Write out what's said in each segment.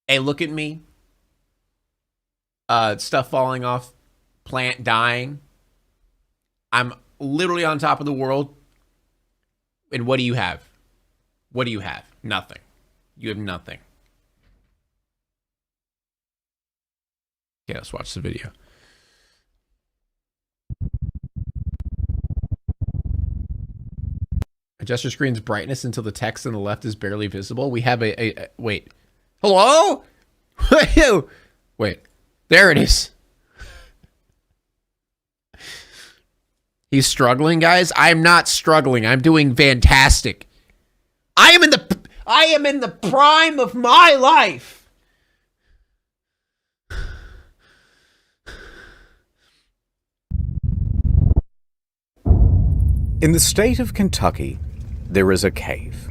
Hey, look at me. Stuff falling off, plant dying. I'm literally on top of the world. And what do you have? What do you have? Nothing. You have nothing. Okay, let's watch the video. Adjust your screen's brightness until the text on the left is barely visible. We have a wait. Hello? Wait. There it is. He's struggling, guys. I'm not struggling. I'm doing fantastic. I am in the prime of my life. In the state of Kentucky, there is a cave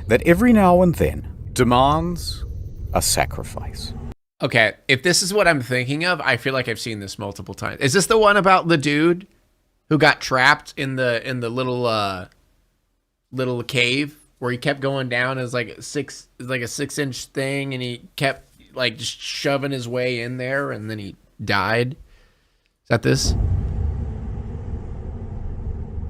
that every now and then demands a sacrifice. Okay, if this is what I'm thinking of, I feel like I've seen this multiple times. Is this the one about the dude who got trapped in the little cave where he kept going down as like a 6-inch thing, and he kept like just shoving his way in there, and then he died? Is that this?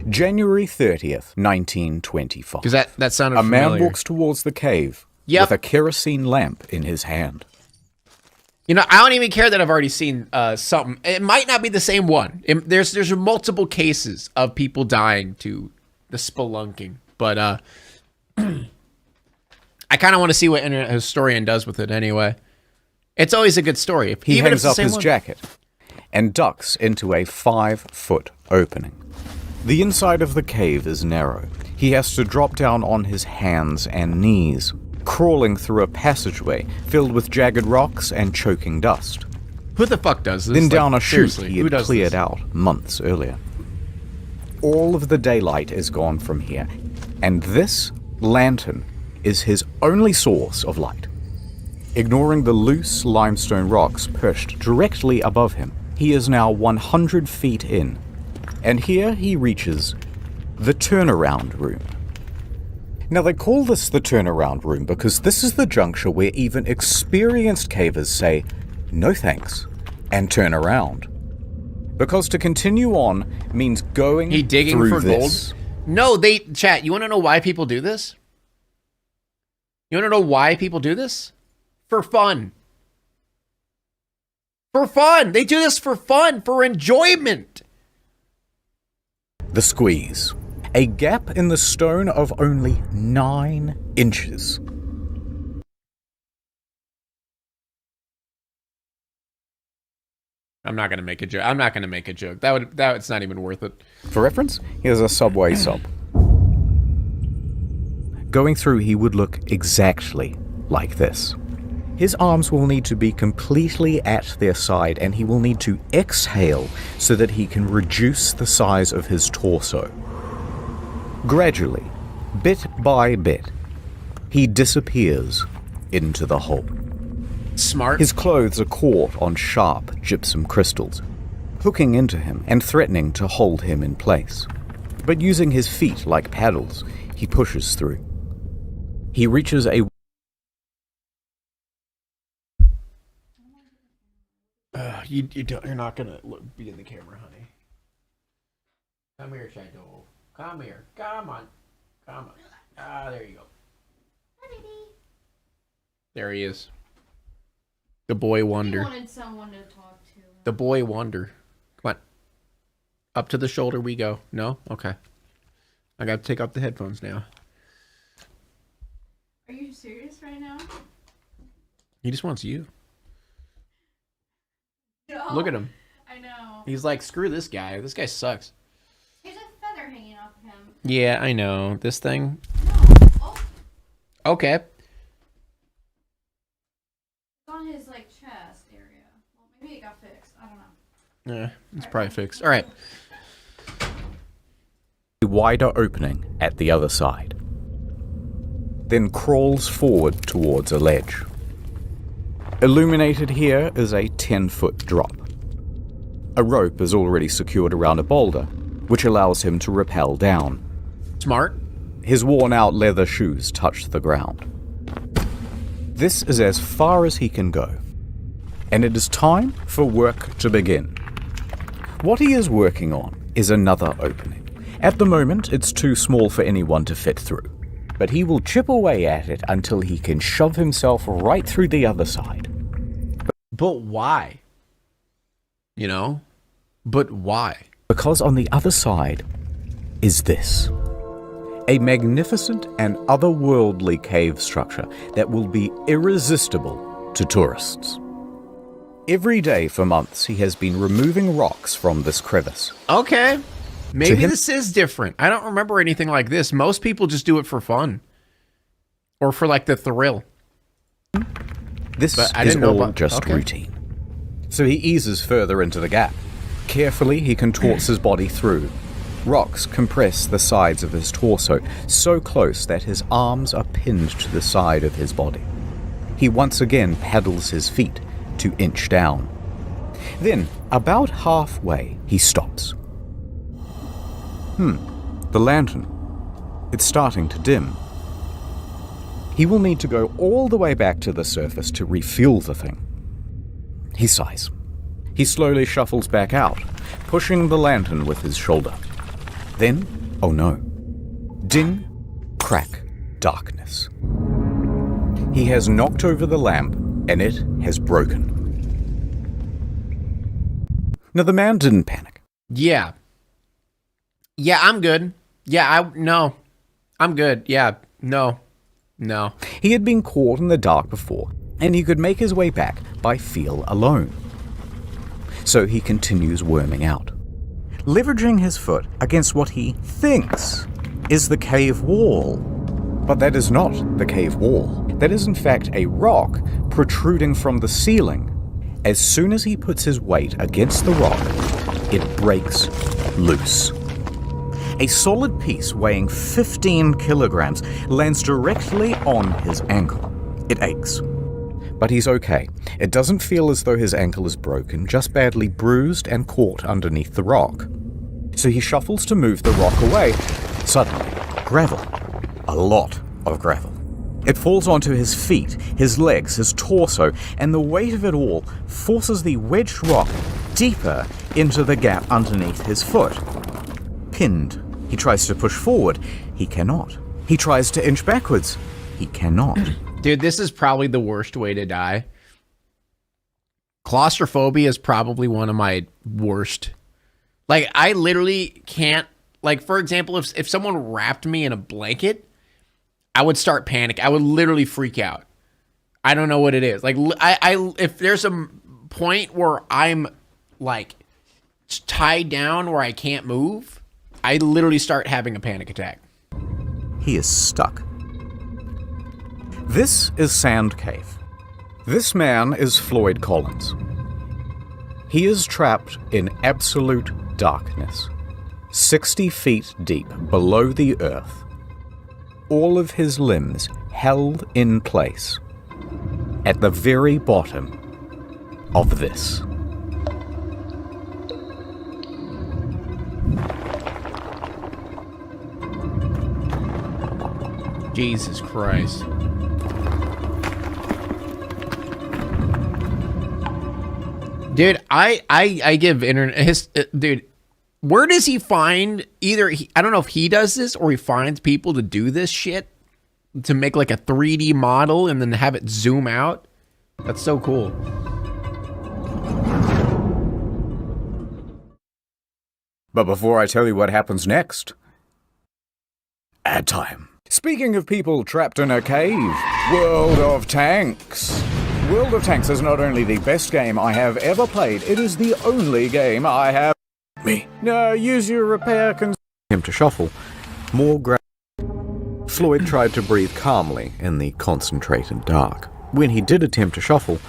January 30th, 1925. Because that sounded a familiar. man walks towards the cave with a kerosene lamp in his hand. You know, I don't even care that I've already seen something. It might not be the same one. There's multiple cases of people dying to the spelunking, but I kind of want to see what Internet Historian does with it anyway. It's always a good story. He hangs up his jacket and ducks into a 5-foot opening. The inside of the cave is narrow. He has to drop down on his hands and knees, crawling through a passageway filled with jagged rocks and choking dust. Who the fuck does this? Then down a chute seriously, he had cleared out months earlier. All of the daylight is gone from here, and this lantern is his only source of light. Ignoring the loose limestone rocks perched directly above him, he is now 100 feet in, and here he reaches the turnaround room. Now, they call this the turnaround room because this is the juncture where even experienced cavers say, no thanks, and turn around. Because to continue on means going digging through for this. gold? No, chat, you want to know why people do this? You want to know why people do this? For fun. For fun. They do this for fun, for enjoyment. The squeeze. A gap in the stone of only 9 inches. I'm not going to make a joke. I'm not going to make a joke. It's not even worth it. For reference, here's a subway sub. Going through, he would look exactly like this. His arms will need to be completely at their side, and he will need to exhale so that he can reduce the size of his torso. Gradually, bit by bit, he disappears into the hole. Smart. His clothes are caught on sharp gypsum crystals, hooking into him and threatening to hold him in place. But using his feet like paddles, he pushes through. He reaches a you're not gonna be in the camera, honey. Come here, Shadow. Come here. Come on. Come on. Ah, there you go. Hi, baby. There he is. The boy wonder. He wanted someone to talk to. The boy wonder. Come on. Up to the shoulder we go. No? Okay. I gotta take off the headphones now. Are you serious right now? He just wants you. No. Look at him. I know. He's like, screw this guy. This guy sucks. There's a feather hanging off of him. Yeah, I know. This thing. No. Oh. Okay. It's on his like chest area. Well, maybe it got fixed. I don't know. Yeah, it's probably fixed. All right. a wider opening at the other side, then crawls forward towards a ledge. Illuminated here is a 10-foot drop. A rope is already secured around a boulder, which allows him to rappel down. Smart. His worn-out leather shoes touch the ground. This is as far as he can go, and it is time for work to begin. What he is working on is another opening. At the moment, it's too small for anyone to fit through, but he will chip away at it until he can shove himself right through the other side. But why? You know? But why? Because on the other side is this. A magnificent and otherworldly cave structure that will be irresistible to tourists. Every day for months, he has been removing rocks from this crevice. Okay. Maybe this is different. I don't remember anything like this. Most people just do it for fun. Or for like the thrill. This is all just routine. So he eases further into the gap. Carefully, he contorts his body through. Rocks compress the sides of his torso so close that his arms are pinned to the side of his body. He once again paddles his feet to inch down. Then, about halfway, he stops. The lantern. It's starting to dim. He will need to go all the way back to the surface to refuel the thing. He sighs. He slowly shuffles back out, pushing the lantern with his shoulder. Then, oh no. Ding, crack, darkness. He has knocked over the lamp, and it has broken. Now, the man didn't panic. Yeah. Yeah, I'm good. Yeah, no. I'm good. Yeah, no. He had been caught in the dark before, and he could make his way back by feel alone. So he continues worming out, leveraging his foot against what he thinks is the cave wall. But that is not the cave wall. That is in fact a rock protruding from the ceiling. As soon as he puts his weight against the rock, it breaks loose. A solid piece weighing 15 kilograms lands directly on his ankle. It aches. But he's okay. It doesn't feel as though his ankle is broken, just badly bruised and caught underneath the rock. So he shuffles to move the rock away. Suddenly, gravel. A lot of gravel. It falls onto his feet, his legs, his torso, and the weight of it all forces the wedged rock deeper into the gap underneath his foot. Pinned. He tries to push forward. He cannot. He tries to inch backwards. He cannot. Dude, this is probably the worst way to die. Claustrophobia is probably one of my worst. Like, I literally can't, like, for example, if someone wrapped me in a blanket, I would start panic. I would literally freak out. I don't know what it is. Like, if there's a point where I'm, like, tied down where I can't move, I literally start having a panic attack. He is stuck. This is Sand Cave. This man is Floyd Collins. He is trapped in absolute darkness, 60 feet deep below the earth, all of his limbs held in place at the very bottom of this. Jesus Christ. Dude, I give internet dude, where does he find I don't know if he does this or he finds people to do this shit to make like a 3D model and then have it zoom out. That's so cool. But before I tell you what happens next, ad time. Speaking of people trapped in a cave, World of Tanks. World of Tanks is not only the best game I have ever played, it is the only game I have... Me. No, use your repair him to shuffle. More Floyd tried to breathe calmly in the concentrated dark. When he did attempt to shuffle,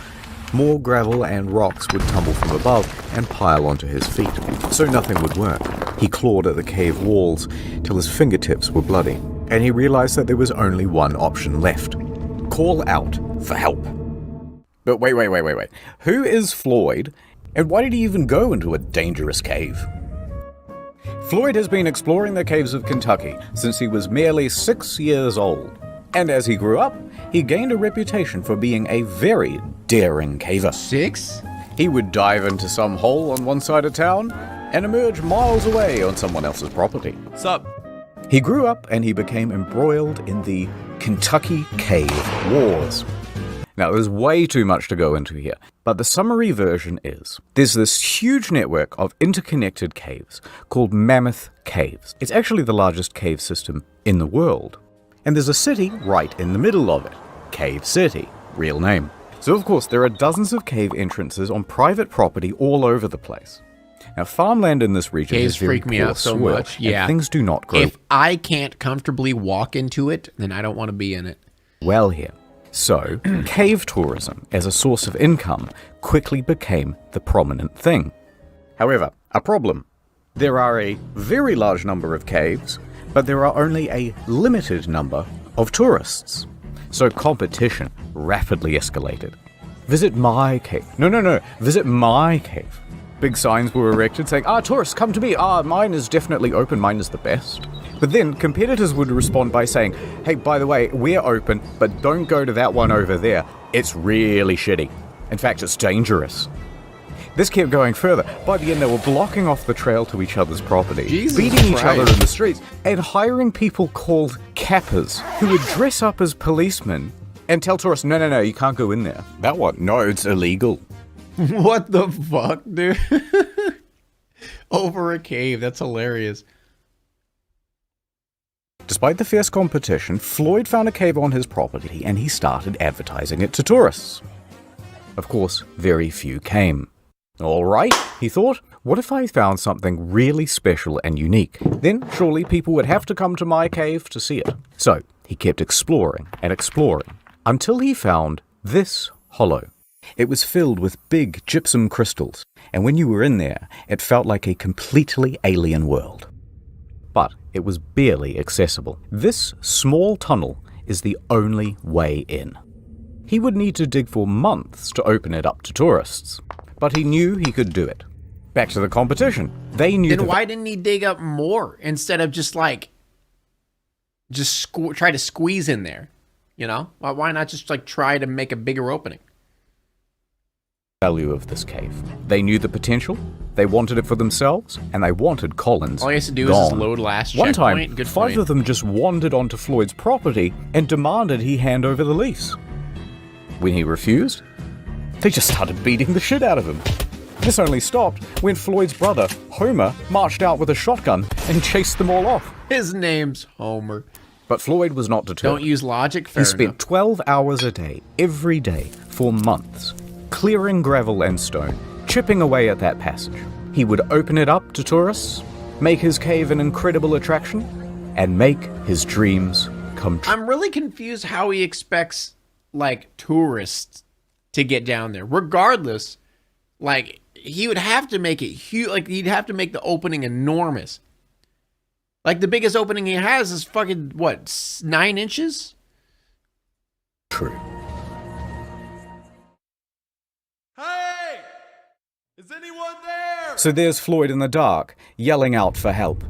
more gravel and rocks would tumble from above and pile onto his feet, so nothing would work. He clawed at the cave walls till his fingertips were bloody, and he realized that there was only one option left. Call out for help. But wait. Who is Floyd, and why did he even go into a dangerous cave? Floyd has been exploring the caves of Kentucky since he was merely 6 years old. And as he grew up, he gained a reputation for being a very daring caver. 6? He would dive into some hole on one side of town and emerge miles away on someone else's property. Sup? He grew up and he became embroiled in the Kentucky Cave Wars. Now, there's way too much to go into here, but the summary version is, there's this huge network of interconnected caves called Mammoth Caves. It's actually the largest cave system in the world. And there's a city right in the middle of it, Cave City, real name. So of course, there are dozens of cave entrances on private property all over the place. Now, farmland in this region Caves is very freak me poor out so soil, much. and Yeah. things do not grow If I can't comfortably walk into it, then I don't want to be in it. well here. So, cave tourism as a source of income quickly became the prominent thing. However, a problem. There are a very large number of caves, but there are only a limited number of tourists. So competition rapidly escalated. Visit my cave. No. Visit my cave. Big signs were erected saying, tourists, come to me. Mine is definitely open. Mine is the best. But then competitors would respond by saying, hey, by the way, we're open, but don't go to that one over there. It's really shitty. In fact, it's dangerous. This kept going further. By the end, they were blocking off the trail to each other's property, Jesus beating each Christ. other in the streets, and hiring people called cappers who would dress up as policemen and tell tourists, no, you can't go in there. That one? No, it's illegal. What the fuck, dude? Over a cave. That's hilarious. Despite the fierce competition, Floyd found a cave on his property and he started advertising it to tourists. Of course, very few came. All right, he thought, what if I found something really special and unique? Then surely people would have to come to my cave to see it. So he kept exploring and exploring until he found this hollow. It was filled with big gypsum crystals, and when you were in there, it felt like a completely alien world. But it was barely accessible. This small tunnel is the only way in. He would need to dig for months to open it up to tourists, but he knew he could do it. Back to the competition. They knew. Then why didn't he dig up more instead of just try to squeeze in there? You know, why not just try to make a bigger opening? Value of this cave. They knew the potential, they wanted it for themselves, and they wanted Collins All he has to do gone. is just load last One checkpoint. time, Good 5 point. of them just wandered onto Floyd's property and demanded he hand over the lease. When he refused, they just started beating the shit out of him. This only stopped when Floyd's brother, Homer, marched out with a shotgun and chased them all off. His name's Homer. But Floyd was not deterred. Don't use logic. Fair He spent enough. 12 hours a day, every day, for months, clearing gravel and stone, chipping away at that passage. He would open it up to tourists, make his cave an incredible attraction, and make his dreams come true. I'm really confused how he expects tourists to get down there. Regardless, he would have to make it huge. He'd have to make the opening enormous. The biggest opening he has is fucking, 9 inches? True. Hey! Is anyone there? So there's Floyd in the dark, yelling out for help.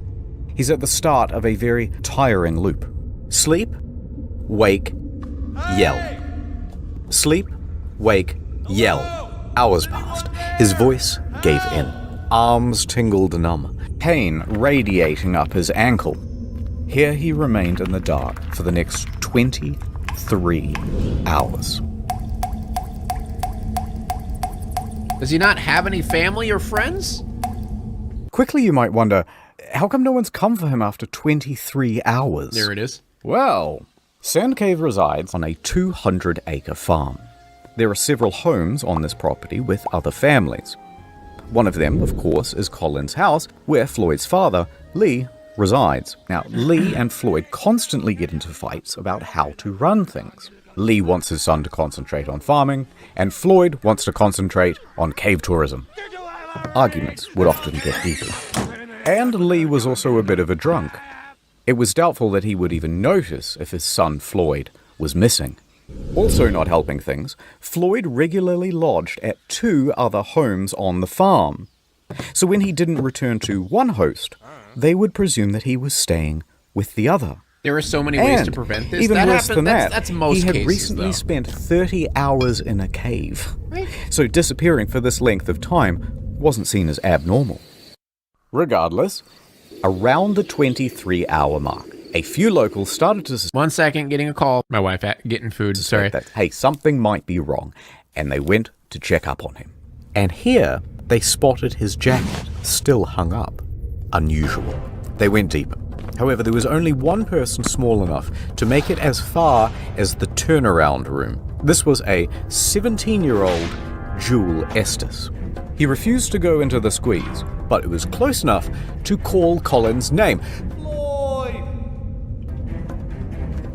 He's at the start of a very tiring loop. Sleep, wake, yell. Sleep, wake, yell. Hours passed. His voice gave in. Arms tingled numb. Pain radiating up his ankle. Here he remained in the dark for the next 23 hours. Does he not have any family or friends? Quickly you might wonder, how come no one's come for him after 23 hours? There it is. Well, Sand Cave resides on a 200-acre farm. There are several homes on this property with other families. One of them, of course, is Colin's house, where Floyd's father, Lee, resides. Now, Lee and Floyd constantly get into fights about how to run things. Lee wants his son to concentrate on farming, and Floyd wants to concentrate on cave tourism. Arguments would often get heated. And Lee was also a bit of a drunk. It was doubtful that he would even notice if his son Floyd was missing. Also not helping things, Floyd regularly lodged at 2 other homes on the farm. So when he didn't return to one host, they would presume that he was staying with the other. There are so many ways to And prevent this. even That worse happen- than that's, that, that's most he had cases, recently though. spent 30 hours in a cave. So disappearing for this length of time wasn't seen as abnormal. Regardless, around the 23-hour mark, a few locals started to 1 second, getting a call. My wife getting food. Sorry. that, hey, something might be wrong, and they went to check up on him. And here, they spotted his jacket still hung up. Unusual. They went deeper. However, there was only one person small enough to make it as far as the turnaround room. This was a 17-year-old Jewel Estes. He refused to go into the squeeze, but it was close enough to call Collins' name. Floyd!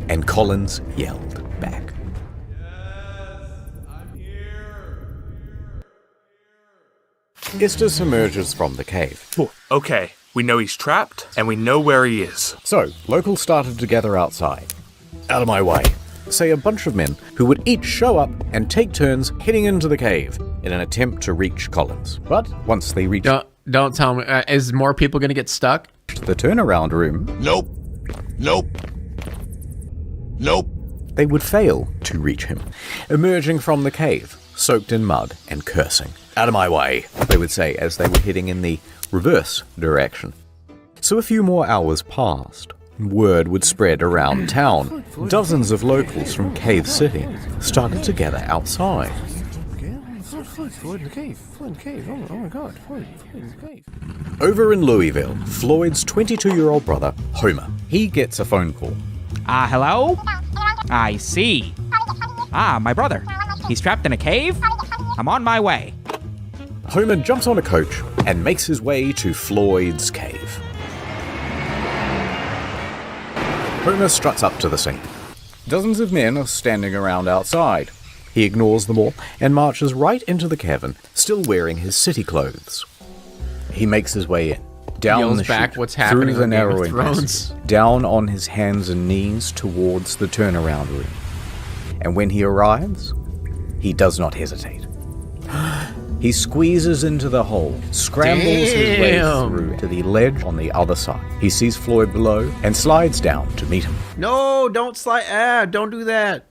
And Collins yelled back. Yes, I'm here. Estes emerges from the cave. Okay, we know he's trapped, and we know where he is. So, locals started to gather outside. Out of my way, say a bunch of men who would each show up and take turns heading into the cave in an attempt to reach Collins. But once they reached Don't tell me. Is more people going to get stuck? the turnaround room, Nope. Nope. Nope. they would fail to reach him, emerging from the cave, soaked in mud and cursing. Out of my way, they would say as they were heading in the reverse direction. So a few more hours passed. Word would spread around town. Dozens of locals from Cave City started to gather outside. Over in Louisville, Floyd's 22-year-old brother, Homer, he gets a phone call. Hello? I see. My brother. He's trapped in a cave? I'm on my way. Homer jumps on a coach and makes his way to Floyd's cave. Homer struts up to the scene. Dozens of men are standing around outside. He ignores them all and marches right into the cavern, still wearing his city clothes. He makes his way in, down Yells the back chute, what's happening through the on Game of narrowing Thrones. passage, down on his hands and knees towards the turnaround room. And when he arrives, he does not hesitate. He squeezes into the hole, scrambles his way Damn. through to the ledge on the other side. He sees Floyd below and slides down to meet him. No, don't slide. Don't do that.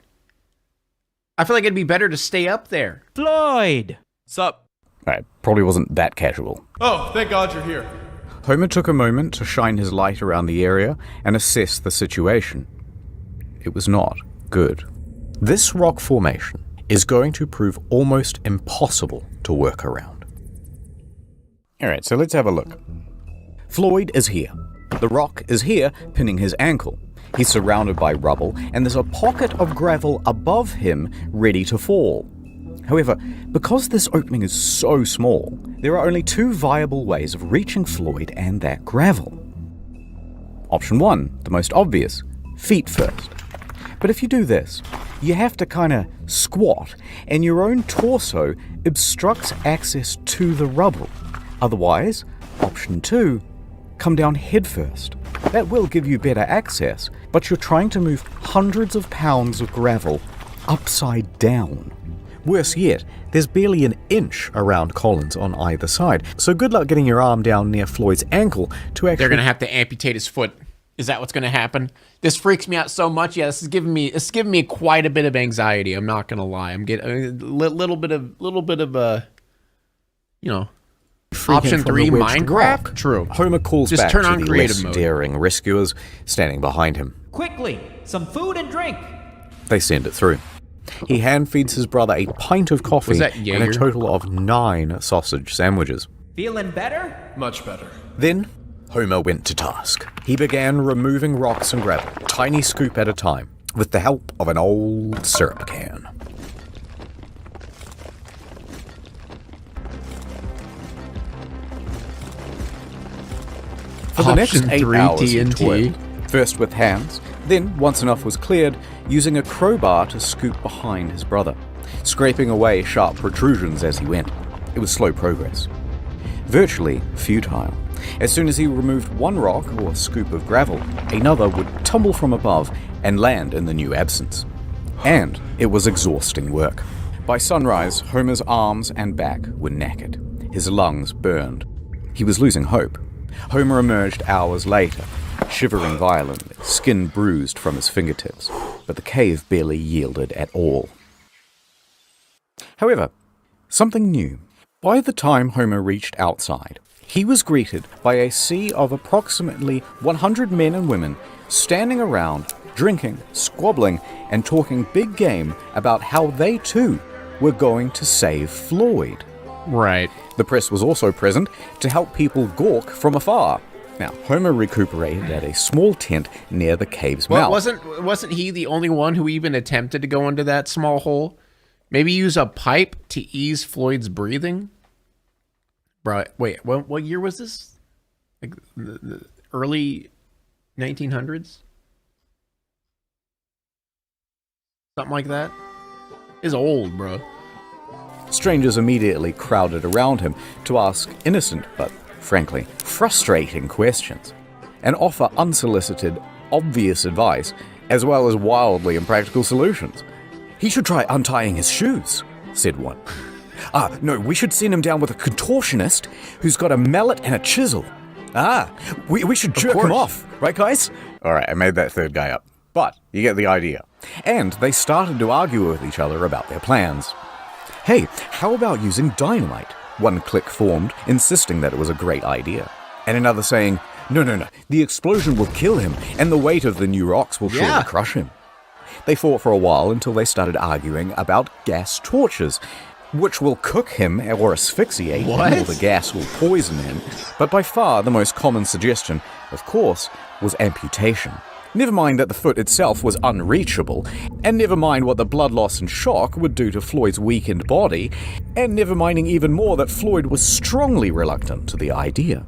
I feel like it'd be better to stay up there. Floyd! Sup? Right, probably wasn't that casual. Oh, thank God you're here. Homer took a moment to shine his light around the area and assess the situation. It was not good. This rock formation is going to prove almost impossible to work around. Alright, so let's have a look. Floyd is here. The rock is here, pinning his ankle. He's surrounded by rubble, and there's a pocket of gravel above him ready to fall. However, because this opening is so small, there are only two viable ways of reaching Floyd and that gravel. Option 1, the most obvious, feet first. But if you do this, you have to kinda squat, and your own torso obstructs access to the rubble. Otherwise, option 2, come down head first. That will give you better access, but you're trying to move hundreds of pounds of gravel upside down. Worse yet, there's barely an inch around Collins on either side, so good luck getting your arm down near Floyd's ankle to actually... They're gonna have to amputate his foot. Is that what's gonna happen? This freaks me out so much. Yeah, this is giving me quite a bit of anxiety. I'm not gonna lie. I'm getting a little bit of you know. Option from 3, the wedged Minecraft? rock. True. Homer calls Just back turn to on the creative less mode. daring rescuers standing behind him. Quickly, some food and drink. They send it through. He hand feeds his brother a pint of coffee Was that and a Jaeger? total of 9 sausage sandwiches. Feeling better? Much better. Then, Homer went to task. He began removing rocks and gravel, tiny scoop at a time, with the help of an old syrup can. For the next Option 8 3, hours he TNT. toiled, first with hands, then, once enough was cleared, using a crowbar to scoop behind his brother, scraping away sharp protrusions as he went. It was slow progress. Virtually futile. As soon as he removed one rock or scoop of gravel, another would tumble from above and land in the new absence. And it was exhausting work. By sunrise, Homer's arms and back were knackered. His lungs burned. He was losing hope. Homer emerged hours later, shivering violently, skin bruised from his fingertips, but the cave barely yielded at all. However, something new. By the time Homer reached outside, he was greeted by a sea of approximately 100 men and women standing around, drinking, squabbling, and talking big game about how they too were going to save Floyd. Right. The press was also present to help people gawk from afar. Now, Homer recuperated at a small tent near the cave's Well, mouth. wasn't he the only one who even attempted to go into that small hole? Maybe use a pipe to ease Floyd's breathing? Bro, wait, what year was this? Like the early 1900s? Something like that? It's old, bro. Strangers immediately crowded around him to ask innocent but, frankly, frustrating questions, and offer unsolicited, obvious advice, as well as wildly impractical solutions. "He should try untying his shoes," said one. "No, we should send him down with a contortionist who's got a mallet and a chisel. We should jerk him off, right guys?" Alright, I made that third guy up, but you get the idea. And they started to argue with each other about their plans. "Hey, how about using dynamite?" One clique formed, insisting that it was a great idea. And another saying, No, the explosion will kill him, and the weight of the new rocks will surely crush him." They fought for a while until they started arguing about gas torches, which will cook him or asphyxiate him, or the gas will poison him. But by far the most common suggestion, of course, was amputation. Never mind that the foot itself was unreachable, and never mind what the blood loss and shock would do to Floyd's weakened body, and never minding even more that Floyd was strongly reluctant to the idea.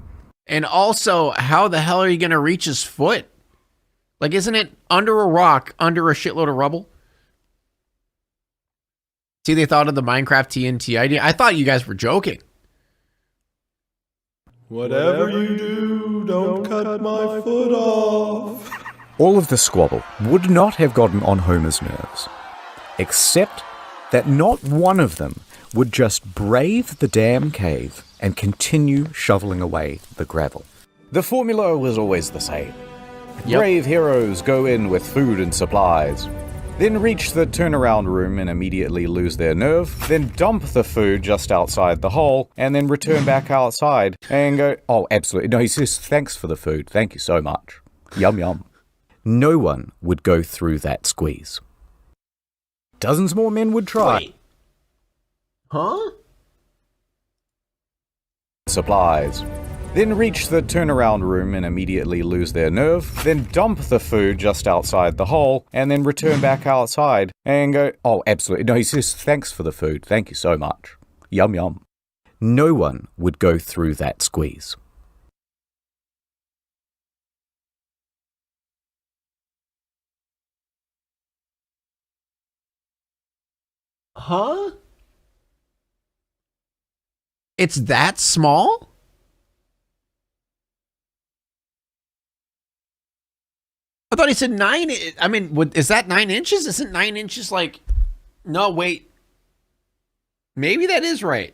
And also, how the hell are you going to reach his foot? Like, isn't it under a rock, under a shitload of rubble? See, they thought of the Minecraft TNT idea. I thought you guys were joking. Whatever you do, don't cut my foot off. All of the squabble would not have gotten on Homer's nerves, except that not one of them would just brave the damn cave and continue shoveling away the gravel. The formula was always the same. Brave heroes go in with food and supplies, then reach the turnaround room and immediately lose their nerve, then dump the food just outside the hole, and then return back outside and go, "Oh, absolutely." No, he says, "Thanks for the food. Thank you so much. Yum, yum." No one would go through that squeeze. Dozens more men would try. Wait. Huh? Supplies. Then reach the turnaround room and immediately lose their nerve, then dump the food just outside the hole, and then return back outside and go, "Oh, absolutely." No, he says, "Thanks for the food. Thank you so much. Yum, yum." No one would go through that squeeze. Huh? It's that small? I thought he said 9. I mean, is that 9 inches? Isn't 9 inches like... No, wait. Maybe that is right.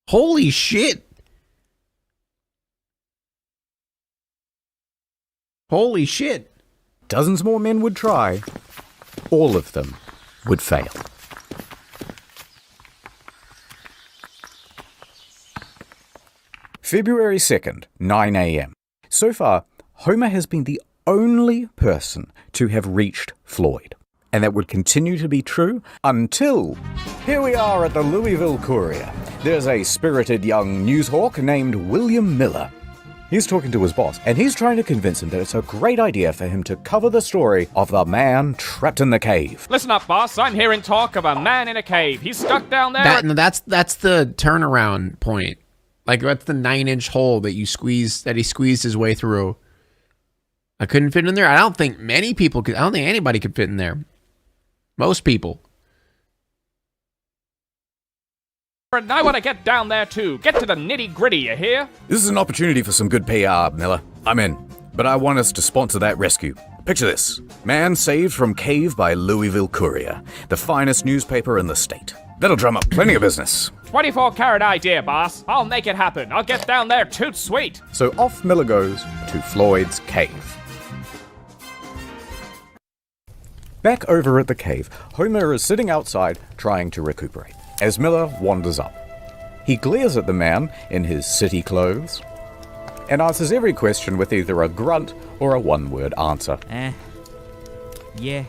Holy shit. Holy shit. Dozens more men would try. All of them would fail. February 2nd, 9 a.m. So far, Homer has been the only person to have reached Floyd. And that would continue to be true until... Here we are at the Louisville Courier. There's a spirited young newshawk named William Miller. He's talking to his boss, and he's trying to convince him that it's a great idea for him to cover the story of the man trapped in the cave. Listen up, boss. I'm hearing talk of a man in a cave. He's stuck down there. That's the turnaround point. Like, that's the 9-inch hole that he squeezed his way through. I couldn't fit in there. I don't think many people could. I don't think anybody could fit in there. Most people. And I want to get down there too. Get to the nitty gritty, you hear? This is an opportunity for some good PR, Miller. I'm in. But I want us to sponsor that rescue. Picture this. Man saved from cave by Louisville Courier, the finest newspaper in the state. That'll drum up plenty of business. 24-carat idea, boss. I'll make it happen. I'll get down there toot sweet. So off Miller goes to Floyd's cave. Back over at the cave, Homer is sitting outside trying to recuperate, as Miller wanders up. He glares at the man in his city clothes and answers every question with either a grunt or a one-word answer. Yeah.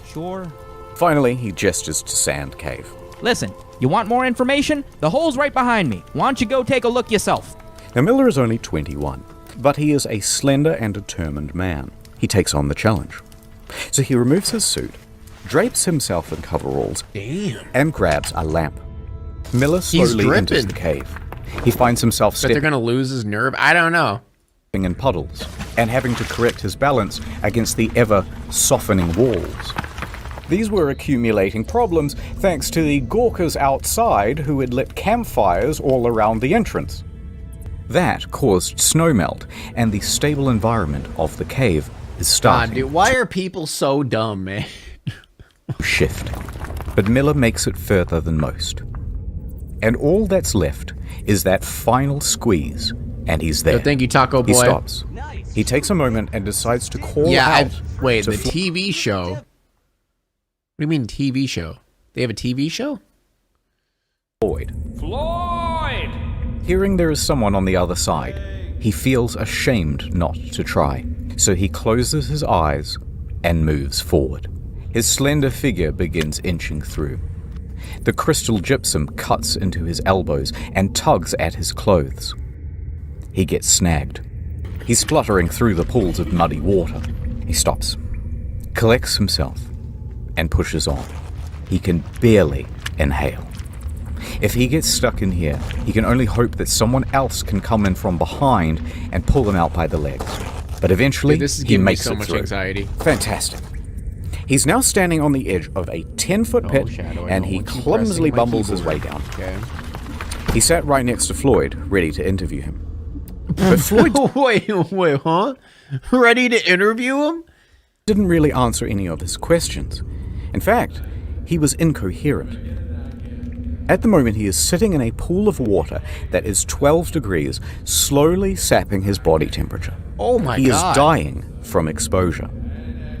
Sure. Finally, he gestures to Sand Cave. Listen, you want more information? The hole's right behind me. Why don't you go take a look yourself? Now, Miller is only 21, but he is a slender and determined man. He takes on the challenge. So he removes his suit, drapes himself in coveralls, and grabs a lamp. Miller slowly enters the cave. He finds himself But they're gonna lose his nerve? I don't know. in puddles and having to correct his balance against the ever-softening walls. These were accumulating problems thanks to the gawkers outside who had lit campfires all around the entrance. That caused snowmelt, and the stable environment of the cave is starting God, dude, why are people so dumb, man? to shift. But Miller makes it further than most. And all that's left is that final squeeze, and he's there. So thank you, Taco Boy. He stops. He takes a moment and decides to call out. Wait, to the TV show? What do you mean TV show? They have a TV show? Floyd. Floyd! Hearing there is someone on the other side, he feels ashamed not to try. So he closes his eyes and moves forward. His slender figure begins inching through. The crystal gypsum cuts into his elbows and tugs at his clothes. He gets snagged. He's spluttering through the pools of muddy water. He stops, collects himself, and pushes on. He can barely inhale. If he gets stuck in here, he can only hope that someone else can come in from behind and pull him out by the legs. But eventually, Dude, this is he giving me makes so it much through. anxiety. Fantastic. He's now standing on the edge of a 10-foot pit, Shadow, I and don't he want you clumsily pressing my bumbles his keyboard. way down. Okay. He sat right next to Floyd, ready to interview him. But Floyd wait, huh? Ready to interview him? didn't really answer any of his questions. In fact, he was incoherent. At the moment, he is sitting in a pool of water that is 12 degrees, slowly sapping his body temperature. Oh my He God. is dying from exposure.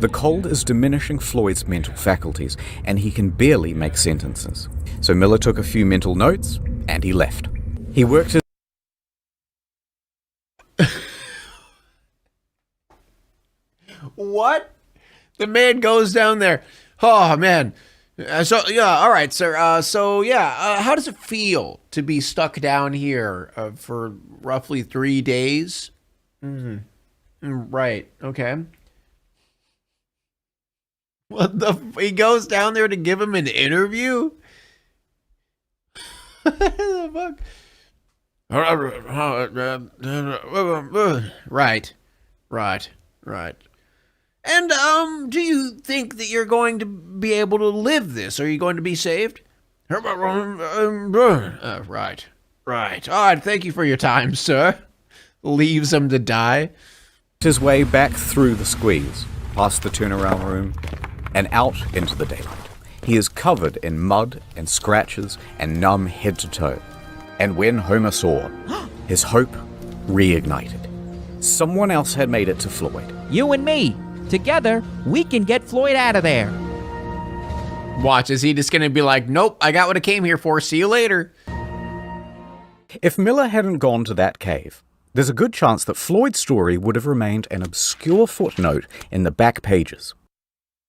The cold is diminishing Floyd's mental faculties, and he can barely make sentences. So Miller took a few mental notes, and he left. He worked his What? The man goes down there. Oh, man. So, yeah, all right, sir. How does it feel to be stuck down here for roughly 3 days? Right, okay. What the he goes down there to give him an interview? What the fuck? Right. And, do you think that you're going to be able to live this? Are you going to be saved? Right. All right, thank you for your time, sir. Leaves him to die. his way back through the squeeze, past the turnaround room, and out into the daylight. He is covered in mud and scratches and numb head to toe. And when Homer saw, his hope reignited. Someone else had made it to Floyd. You and me. Together, we can get Floyd out of there. Watch, is he just going to be like, nope, I got what I came here for. See you later. If Miller hadn't gone to that cave, there's a good chance that Floyd's story would have remained an obscure footnote in the back pages.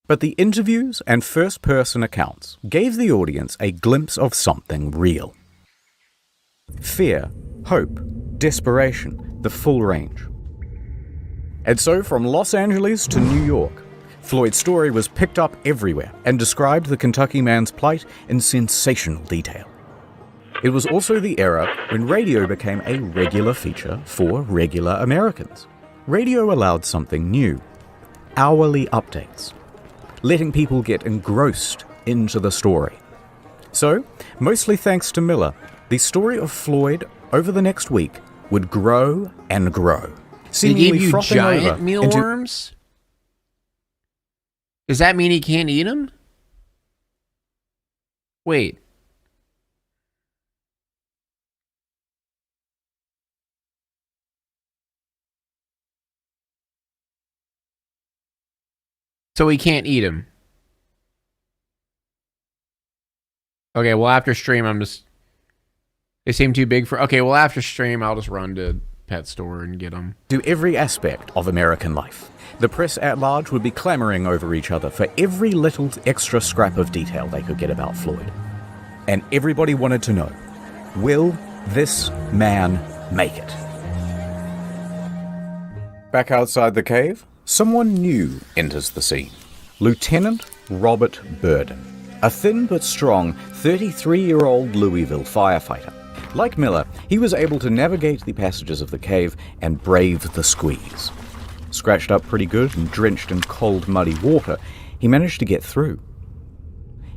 But the interviews and first-person accounts gave the audience a glimpse of something real. Fear, hope, desperation, the full range. And so from Los Angeles to New York, Floyd's story was picked up everywhere and described the Kentucky man's plight in sensational detail. It was also the era when radio became a regular feature for regular Americans. Radio allowed something new, hourly updates, letting people get engrossed into the story. So, mostly thanks to Miller, the story of Floyd over the next week would grow and grow. He gave you frothing giant over into- mealworms? Does that mean he can't eat them? Wait. So we can't eat him. Okay, well, after stream, they seem too big for... Okay, well, after stream, I'll just run to pet store and get them. To every aspect of American life. The press at large would be clamoring over each other for every little extra scrap of detail they could get about Floyd. And everybody wanted to know, will this man make it? Back outside the cave, someone new enters the scene. Lieutenant Robert Burden, a thin but strong 33-year-old Louisville firefighter. Like Miller, he was able to navigate the passages of the cave and brave the squeeze. Scratched up pretty good and drenched in cold, muddy water, he managed to get through.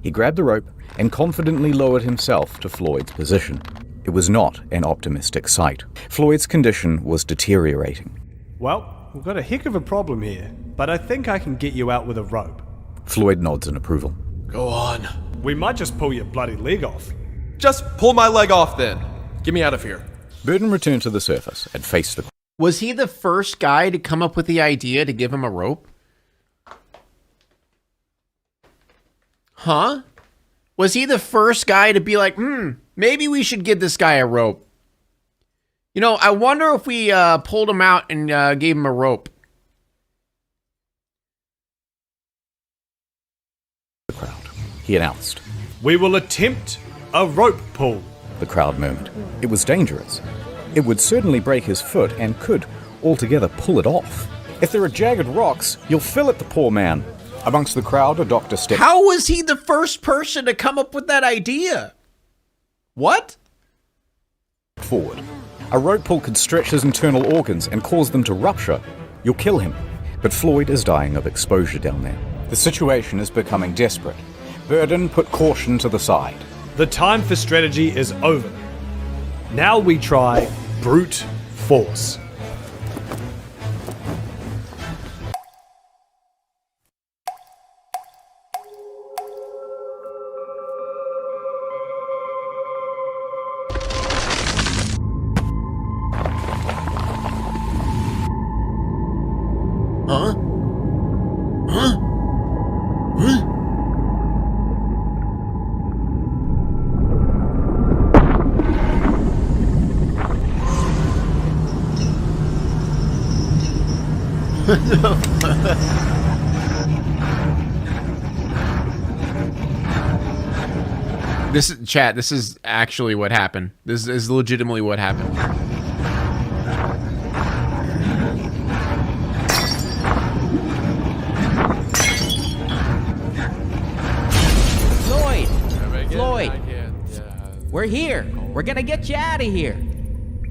He grabbed the rope and confidently lowered himself to Floyd's position. It was not an optimistic sight. Floyd's condition was deteriorating. Well, we've got a heck of a problem here, but I think I can get you out with a rope. Floyd nods in approval. Go on. We might just pull your bloody leg off. Just pull my leg off then. Get me out of here. Burden returned to the surface and faced the... Was he the first guy to come up with the idea to give him a rope? Huh? Was he the first guy to be like, maybe we should give this guy a rope? You know, I wonder if we pulled him out and gave him a rope. The crowd. He announced. We will attempt a rope pull. The crowd murmured. It was dangerous. It would certainly break his foot and could altogether pull it off. If there are jagged rocks, you'll fillet the poor man. Amongst the crowd, a doctor stepped How was he the first person to come up with that idea? What? forward. A rope pull could stretch his internal organs and cause them to rupture. You'll kill him. But Floyd is dying of exposure down there. The situation is becoming desperate. Burden put caution to the side. The time for strategy is over. Now we try brute force. Huh? Huh? Huh? This is chat. This is actually what happened. This is legitimately what happened. Floyd, we're here. We're gonna get you out of here.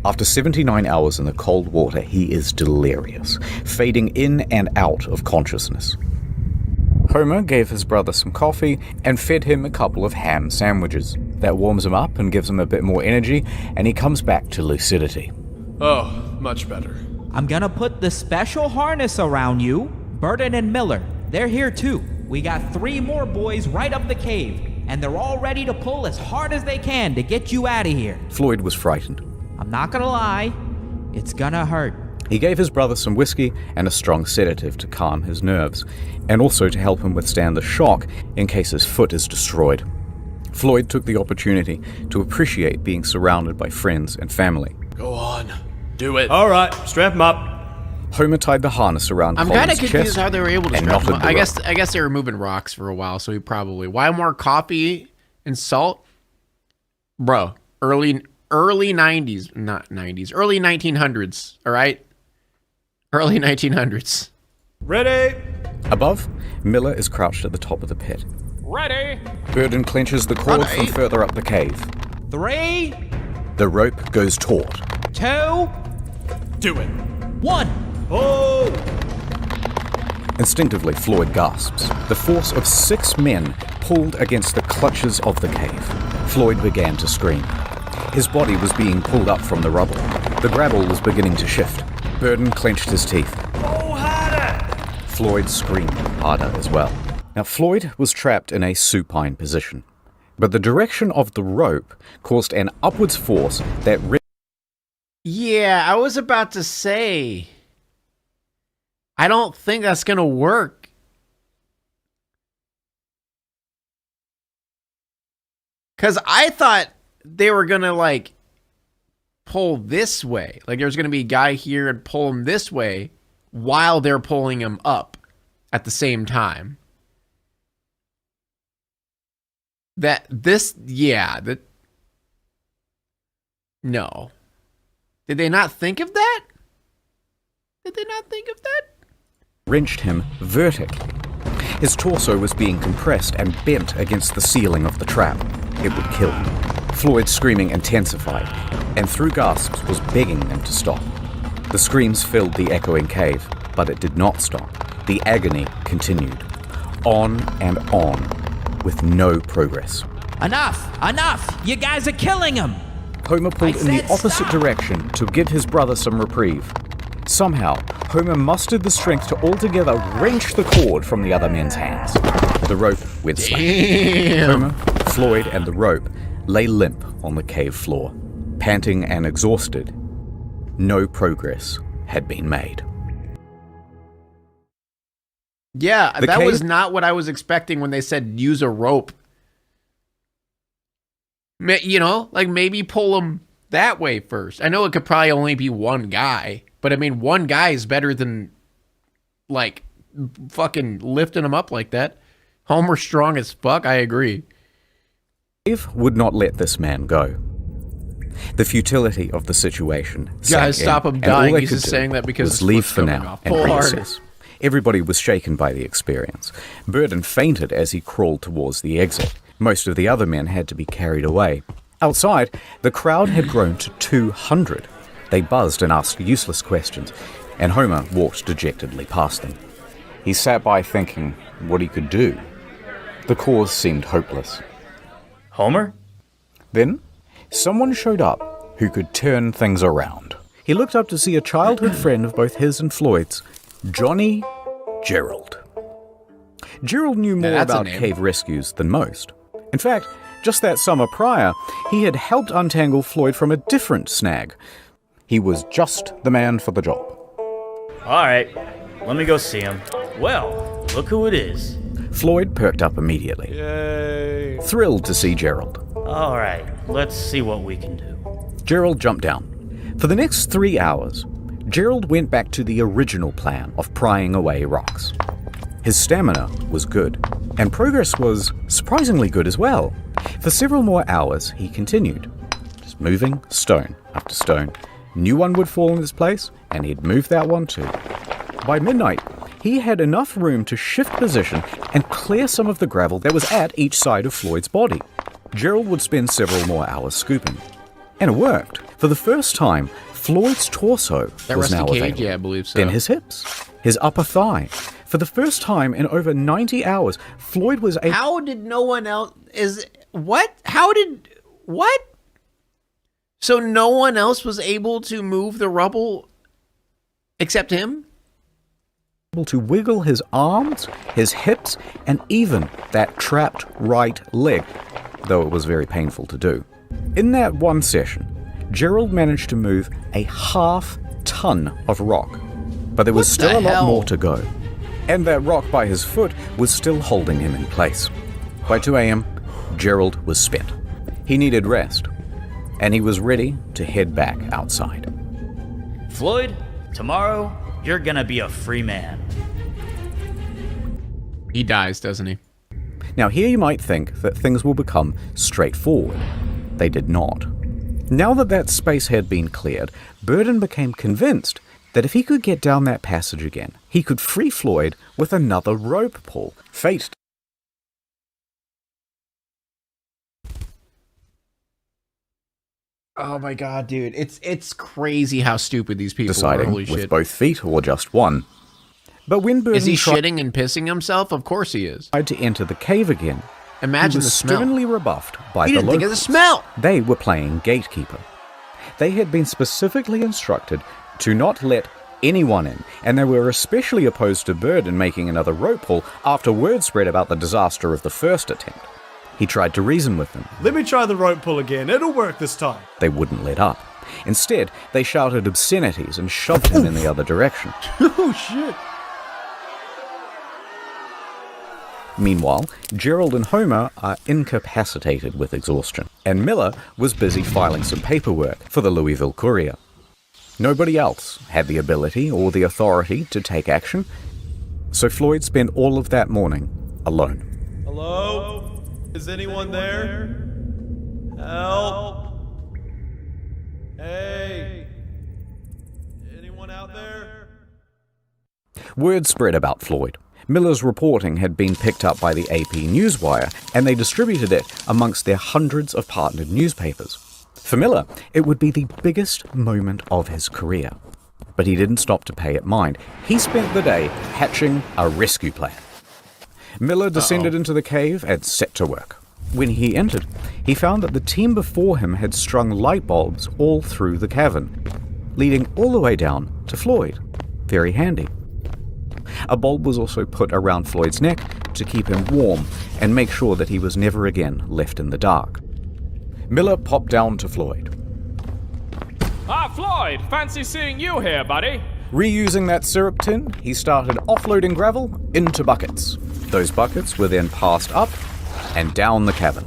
After 79 hours in the cold water, he is delirious, fading in and out of consciousness. Homer gave his brother some coffee and fed him a couple of ham sandwiches. That warms him up and gives him a bit more energy, and he comes back to lucidity. Oh, much better. I'm gonna put the special harness around you. Burden and Miller, they're here too. We got 3 more boys right up the cave, and they're all ready to pull as hard as they can to get you out of here. Floyd was frightened. I'm not gonna lie, it's gonna hurt. He gave his brother some whiskey and a strong sedative to calm his nerves, and also to help him withstand the shock in case his foot is destroyed. Floyd took the opportunity to appreciate being surrounded by friends and family. Go on. Do it. All right, strap him up. Homer tied the harness around I'm Colin's kind of confused chest how they were able to and strap knotted him. the rope. I guess they were moving rocks for a while, so he probably. Why more coffee and salt, bro? Early 90s, not 90s, early 1900s. All right, early 1900s. Ready? Above, Miller is crouched at the top of the pit. Ready? Burden clenches the cord from further up the cave. 3, The rope goes taut. 2, Do it. 1. Oh! Instinctively, Floyd gasps. The force of 6 men pulled against the clutches of the cave. Floyd began to scream. His body was being pulled up from the rubble. The gravel was beginning to shift. Burden clenched his teeth. Oh, harder! Floyd screamed harder as well. Now, Floyd was trapped in a supine position. but the direction of the rope caused an upwards force that Yeah, I was about to say, I don't think that's going to work. Because I thought they were going to, like, pull this way. Like, there's going to be a guy here and pull him this way while they're pulling him up at the same time. No. Did they not think of that? wrenched him vertically. His torso was being compressed and bent against the ceiling of the trap. It would kill him. Floyd's screaming intensified, and through gasps was begging them to stop. The screams filled the echoing cave, but it did not stop. The agony continued. On and on, with no progress. Enough! Enough! You guys are killing him! Homer pulled in the said opposite stop! direction to give his brother some reprieve. Somehow, Homer mustered the strength to altogether wrench the cord from the other men's hands. The rope went slack. Homer, Floyd, and the rope lay limp on the cave floor, panting and exhausted. No progress had been made. Yeah, The that cave- was not what I was expecting when they said use a rope. You know, like maybe pull them that way first. I know it could probably only be one guy, but I mean, one guy is better than like fucking lifting them up like that. Homer's strong as fuck, I agree. Cave would not let this man go. The futility of the situation. Guys, sank stop in, him and all dying. they He's could just do saying that because was his leave foot's for coming now off. and Pull harder. reassess. Everybody was shaken by the experience. Burden fainted as he crawled towards the exit. Most of the other men had to be carried away. Outside, the crowd had grown to 200. They buzzed and asked useless questions, and Homer walked dejectedly past them. He sat by thinking what he could do. The cause seemed hopeless. Homer? Then, someone showed up who could turn things around. He looked up to see a childhood friend of both his and Floyd's, Johnny Gerald. Gerald knew more that's a about name. cave rescues than most. In fact, just that summer prior, he had helped untangle Floyd from a different snag. He was just the man for the job. All right, let me go see him. Well, look who it is. Floyd perked up immediately, Yay. thrilled to see Gerald. All right, let's see what we can do. Gerald jumped down. For the next 3 hours, Gerald went back to the original plan of prying away rocks. His stamina was good, and progress was surprisingly good as well. For several more hours, he continued, just moving stone after stone. New one would fall in its place, and he'd move that one too. By midnight, he had enough room to shift position and clear some of the gravel that was at each side of Floyd's body. Gerald would spend several more hours scooping. And it worked. For the first time, Floyd's torso That was rusty now cage, available. yeah, I believe so. Then his hips, his upper thigh. For the first time in over 90 hours, Floyd was able... How did no one else what? So no one else was able to move the rubble except him? to wiggle his arms, his hips, and even that trapped right leg, though it was very painful to do. In that one session, Gerald managed to move a half-ton of rock, but there was What still the a lot hell? more to go, and that rock by his foot was still holding him in place. By 2 a.m., Gerald was spent. He needed rest, and he was ready to head back outside. Floyd, tomorrow, you're gonna be a free man. He dies, doesn't he? Now here you might think that things will become straightforward. They did not. Now that space had been cleared, Burden became convinced that if he could get down that passage again, he could free Floyd with another rope pull. Fate. Oh my god, dude. It's crazy how stupid these people are. Deciding Holy with shit. both feet or just one. But when Burden Is he tried shitting and pissing himself? Of course he is. to enter the cave again, Imagine he the was smell. sternly rebuffed by He the didn't think of the locals. smell. They were playing gatekeeper. They had been specifically instructed to not let anyone in, and they were especially opposed to Burden making another rope pull after word spread about the disaster of the first attempt. He tried to reason with them. Let me try the rope pull again. It'll work this time. They wouldn't let up. Instead, they shouted obscenities and shoved him in the other direction. Oh, shit. Meanwhile, Gerald and Homer are incapacitated with exhaustion, and Miller was busy filing some paperwork for the Louisville Courier. Nobody else had the ability or the authority to take action, so Floyd spent all of that morning alone. Hello? Is anyone there? Help! Hey! Anyone out there? Word spread about Floyd. Miller's reporting had been picked up by the AP Newswire, and they distributed it amongst their hundreds of partnered newspapers. For Miller, it would be the biggest moment of his career. But he didn't stop to pay it mind. He spent the day hatching a rescue plan. Miller descended into the cave and set to work. When he entered, he found that the team before him had strung light bulbs all through the cavern, leading all the way down to Floyd. Very handy. A bulb was also put around Floyd's neck to keep him warm and make sure that he was never again left in the dark. Miller popped down to Floyd. Ah, Floyd! Fancy seeing you here, buddy. Reusing that syrup tin, he started offloading gravel into buckets. Those buckets were then passed up and down the cavern.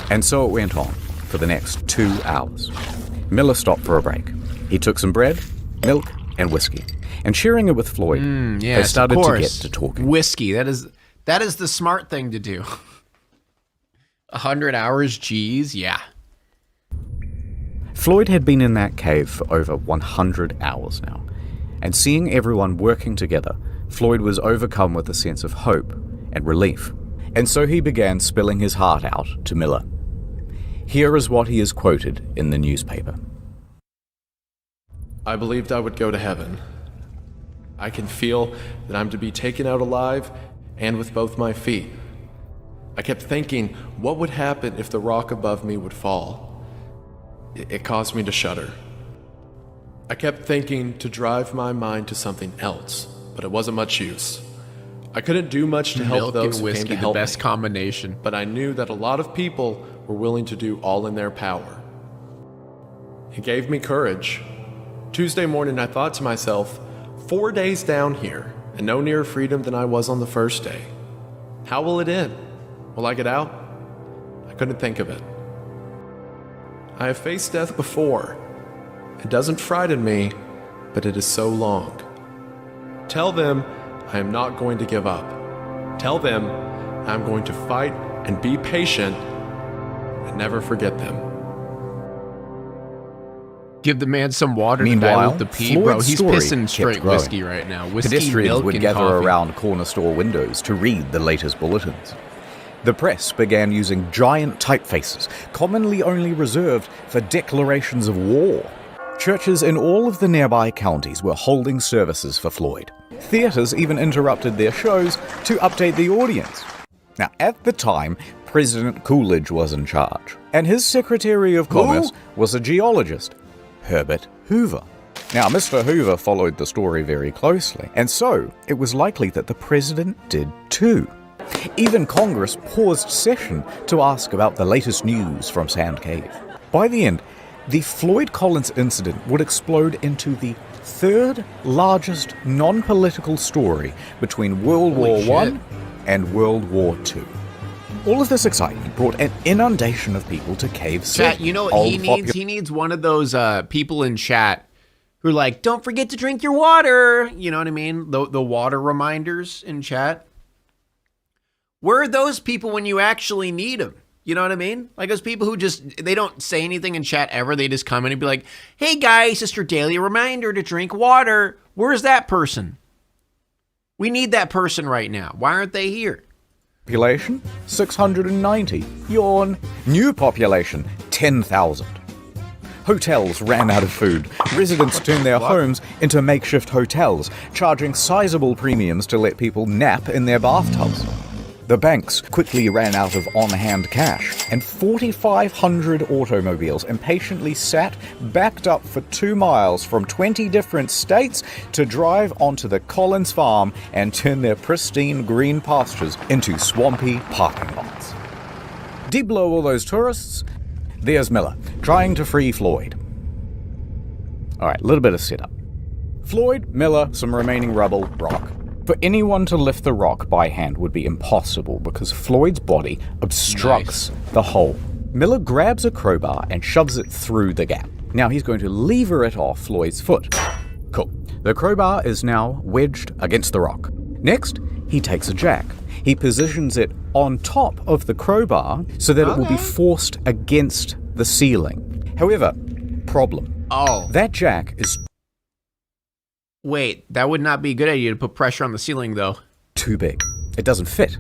And so it went on for the next 2 hours. Miller stopped for a break. He took some bread, milk, and whiskey. And sharing it with Floyd, they started to get to talking. Whiskey, that is the smart thing to do. 100 hours, geez, yeah. Floyd had been in that cave for over 100 hours now, and seeing everyone working together, Floyd was overcome with a sense of hope and relief, and so he began spilling his heart out to Miller. Here is what he is quoted in the newspaper. I believed I would go to heaven. I can feel that I'm to be taken out alive and with both my feet. I kept thinking, what would happen if the rock above me would fall? It caused me to shudder. I kept thinking to drive my mind to something else, but it wasn't much use. I couldn't do much to help Milk those and who whiskey, came to the help best me, combination. but I knew that a lot of people were willing to do all in their power. It gave me courage. Tuesday morning, I thought to myself, 4 days down here, and no nearer freedom than I was on the first day. How will it end? Will I get out? I couldn't think of it. I have faced death before. It doesn't frighten me, but it is so long. Tell them I am not going to give up. Tell them I'm going to fight and be patient and never forget them. Give the man some water Meanwhile, to dilute the pee, Floyd's bro. He's story pissing kept straight growing. whiskey right now. Whiskey, Pedestrians milk, would and gather coffee. around corner store windows to read the latest bulletins. The press began using giant typefaces, commonly only reserved for declarations of war. Churches in all of the nearby counties were holding services for Floyd. Theaters even interrupted their shows to update the audience. Now, at the time, President Coolidge was in charge, and his Secretary of Commerce was a geologist, Herbert Hoover. Now, Mr. Hoover followed the story very closely, and so it was likely that the president did too. Even Congress paused session to ask about the latest news from Sand Cave. By the end, the Floyd Collins incident would explode into the third largest non-political story between World War I and World War II. All of this excitement brought an inundation of people to Cave City. Chat, you know what he needs? He needs one of those people in chat who are like, don't forget to drink your water. You know what I mean? The water reminders in chat. Where are those people when you actually need them? You know what I mean? Like those people who just, they don't say anything in chat ever. They just come in and be like, hey guys, it's your daily reminder to drink water. Where's that person? We need that person right now. Why aren't they here? Population, 690. Yawn. New population, 10,000. Hotels ran out of food. Residents turned their homes into makeshift hotels, charging sizable premiums to let people nap in their bathtubs. The banks quickly ran out of on-hand cash, and 4,500 automobiles impatiently sat backed up for 2 miles from 20 different states to drive onto the Collins farm and turn their pristine green pastures into swampy parking lots. Deep below all those tourists, there's Miller, trying to free Floyd. Alright, a little bit of setup. Floyd, Miller, some remaining rubble, rock. For anyone to lift the rock by hand would be impossible because Floyd's body obstructs the hole. Miller grabs a crowbar and shoves it through the gap. Now he's going to lever it off Floyd's foot. Cool. The crowbar is now wedged against the rock. Next, he takes a jack. He positions it on top of the crowbar so that it will be forced against the ceiling. However, problem. Oh. That jack is Wait, that would not be a good idea to put pressure on the ceiling, though. too big. It doesn't fit.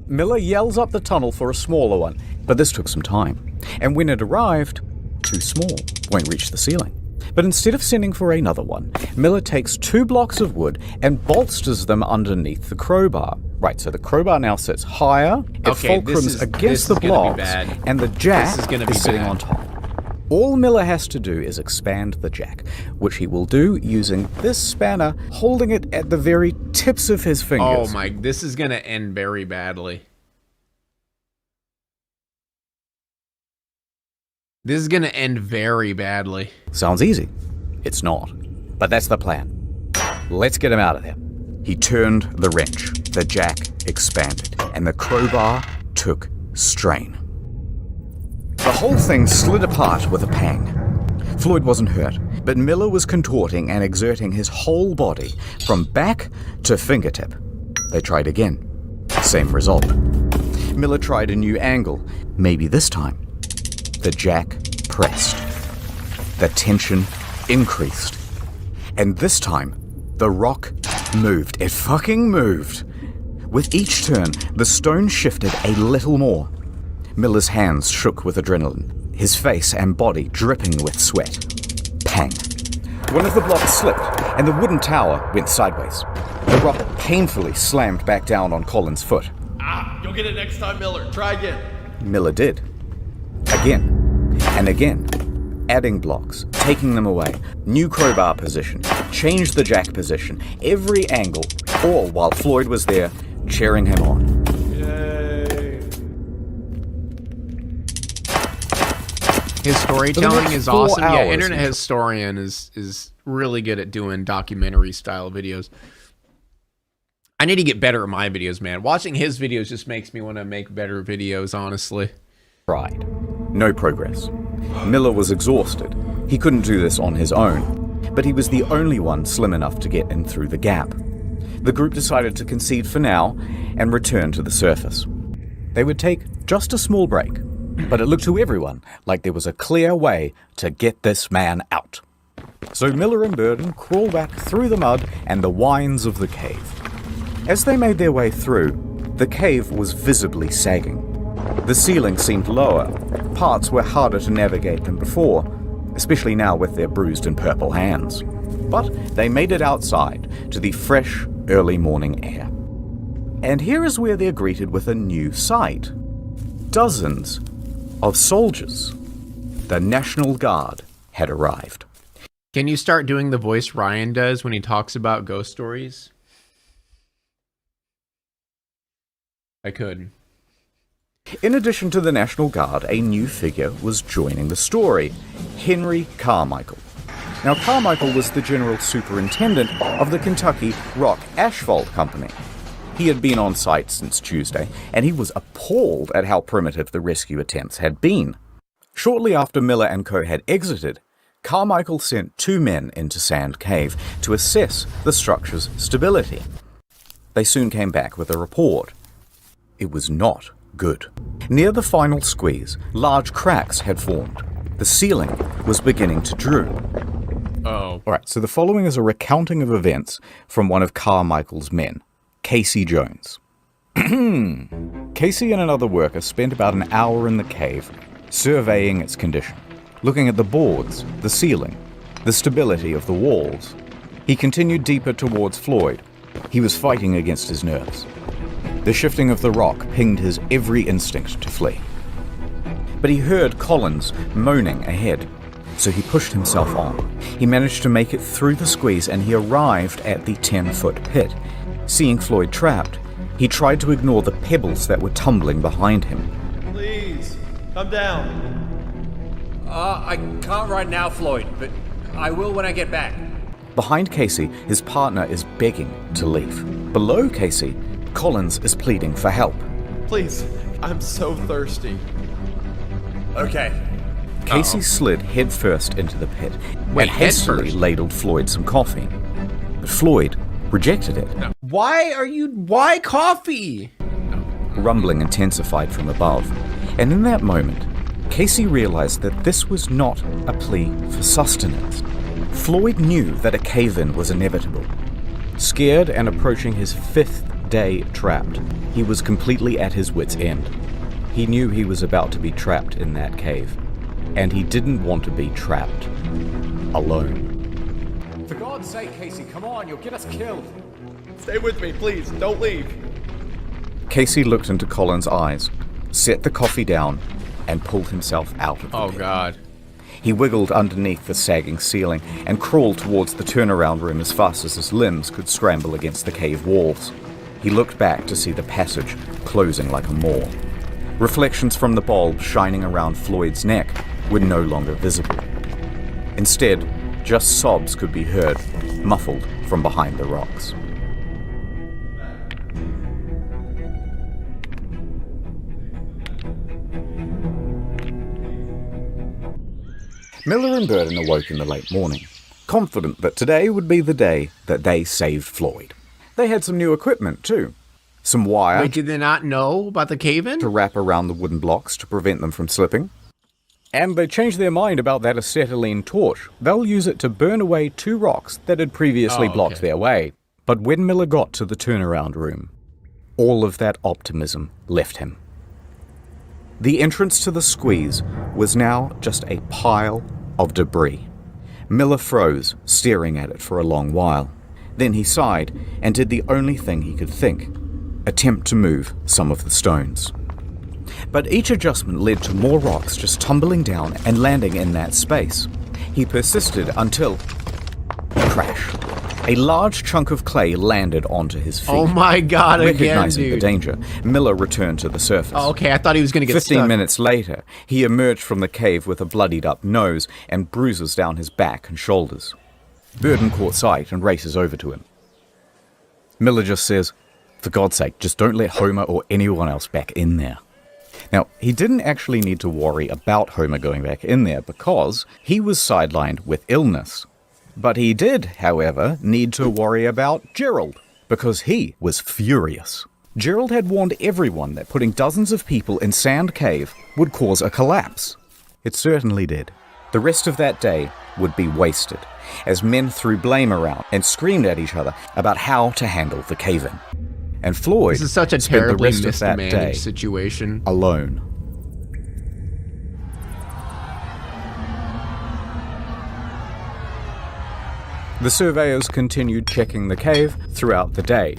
Miller yells up the tunnel for a smaller one, but this took some time. And when it arrived, too small, won't reach the ceiling. But instead of sending for another one, Miller takes 2 blocks of wood and bolsters them underneath the crowbar. Right, so the crowbar now sits higher, it fulcrums against the blocks, and the jack is sitting on top. All Miller has to do is expand the jack, which he will do using this spanner, holding it at the very tips of his fingers. Oh my, this is gonna end very badly. This is gonna end very badly. Sounds easy. It's not. But that's the plan. Let's get him out of there. He turned the wrench. The jack expanded, and the crowbar took strain. The whole thing slid apart with a pang. Floyd wasn't hurt, but Miller was contorting and exerting his whole body from back to fingertip. They tried again. Same result. Miller tried a new angle. Maybe this time. The jack pressed. The tension increased. And this time, the rock moved. It fucking moved. With each turn, the stone shifted a little more. Miller's hands shook with adrenaline, his face and body dripping with sweat. Pang. One of the blocks slipped, and the wooden tower went sideways. The rock painfully slammed back down on Colin's foot. You'll get it next time, Miller. Try again. Miller did. Again. And again. Adding blocks, taking them away, new crowbar position, changed the jack position, every angle, all while Floyd was there, cheering him on. His storytelling is awesome. Yeah, Internet Historian is really good at doing documentary style videos. I need to get better at my videos, man. Watching his videos just makes me want to make better videos, honestly. Tried. No progress. Miller was exhausted. He couldn't do this on his own, but he was the only one slim enough to get in through the gap. The group decided to concede for now and return to the surface. They would take just a small break, but it looked to everyone like there was a clear way to get this man out. So Miller and Burden crawled back through the mud and the wines of the cave. As they made their way through, the cave was visibly sagging. The ceiling seemed lower. Parts were harder to navigate than before, especially now with their bruised and purple hands. But they made it outside to the fresh, early morning air. And here is where they're greeted with a new sight. Dozens of soldiers. The National Guard had arrived. Can you start doing the voice Ryan does when he talks about ghost stories? I could. In addition to the National Guard, a new figure was joining the story, Henry Carmichael. Now, Carmichael was the general superintendent of the Kentucky Rock Asphalt Company. He had been on site since Tuesday, and he was appalled at how primitive the rescue attempts had been. Shortly after Miller and co. had exited, Carmichael sent 2 men into Sand Cave to assess the structure's stability. They soon came back with a report. It was not good. Near the final squeeze, large cracks had formed. The ceiling was beginning to droop. Alright, so the following is a recounting of events from one of Carmichael's men, Casey Jones. Casey and another worker spent about an hour in the cave, surveying its condition, looking at the boards, the ceiling, the stability of the walls. He continued deeper towards Floyd. He was fighting against his nerves. The shifting of the rock pinged his every instinct to flee. But he heard Collins moaning ahead, so he pushed himself on. He managed to make it through the squeeze and he arrived at the 10-foot pit. Seeing Floyd trapped, he tried to ignore the pebbles that were tumbling behind him. Please. Please, come down. I can't right now, Floyd, but I will when I get back. Behind Casey, his partner is begging to leave. Below Casey, Collins is pleading for help. Please, I'm so thirsty. Okay. Casey slid headfirst into the pit Wait, and hastily headfirst? ladled Floyd some coffee. But Floyd rejected it. Why coffee? Rumbling intensified from above, and in that moment, Casey realized that this was not a plea for sustenance. Floyd knew that a cave-in was inevitable. Scared and approaching his 5th day trapped, he was completely at his wit's end. He knew he was about to be trapped in that cave, and he didn't want to be trapped alone. For God's sake, Casey, come on, you'll get us killed. Stay with me, please. Don't leave. Casey looked into Colin's eyes, set the coffee down, and pulled himself out of the pit. God. He wiggled underneath the sagging ceiling and crawled towards the turnaround room as fast as his limbs could scramble against the cave walls. He looked back to see the passage closing like a maw. Reflections from the bulb shining around Floyd's neck were no longer visible. Instead, just sobs could be heard, muffled from behind the rocks. Miller and Burden awoke in the late morning, confident that today would be the day that they saved Floyd. They had some new equipment too. Some wire Wait, did they not know about the cave-in? to wrap around the wooden blocks to prevent them from slipping. And they changed their mind about that acetylene torch. They'll use it to burn away 2 rocks that had previously blocked their way. But when Miller got to the turnaround room, all of that optimism left him. The entrance to the squeeze was now just a pile of debris. Miller froze, staring at it for a long while. Then he sighed and did the only thing he could think: attempt to move some of the stones. But each adjustment led to more rocks just tumbling down and landing in that space. He persisted until... crash. A large chunk of clay landed onto his feet. Oh my God, again, Recognizing dude. the danger, Miller returned to the surface. Oh, okay, I thought he was going to get 15 stuck. minutes later, he emerged from the cave with a bloodied up nose and bruises down his back and shoulders. Burden caught sight and races over to him. Miller just says, "For God's sake, just don't let Homer or anyone else back in there." Now, he didn't actually need to worry about Homer going back in there because he was sidelined with illness. But he did, however, need to worry about Gerald, because he was furious. Gerald had warned everyone that putting dozens of people in Sand Cave would cause a collapse. It certainly did. The rest of that day would be wasted, as men threw blame around and screamed at each other about how to handle the cave-in. And Floyd This is such a spent the terribly rest of that day mismanaged situation. alone. The surveyors continued checking the cave throughout the day.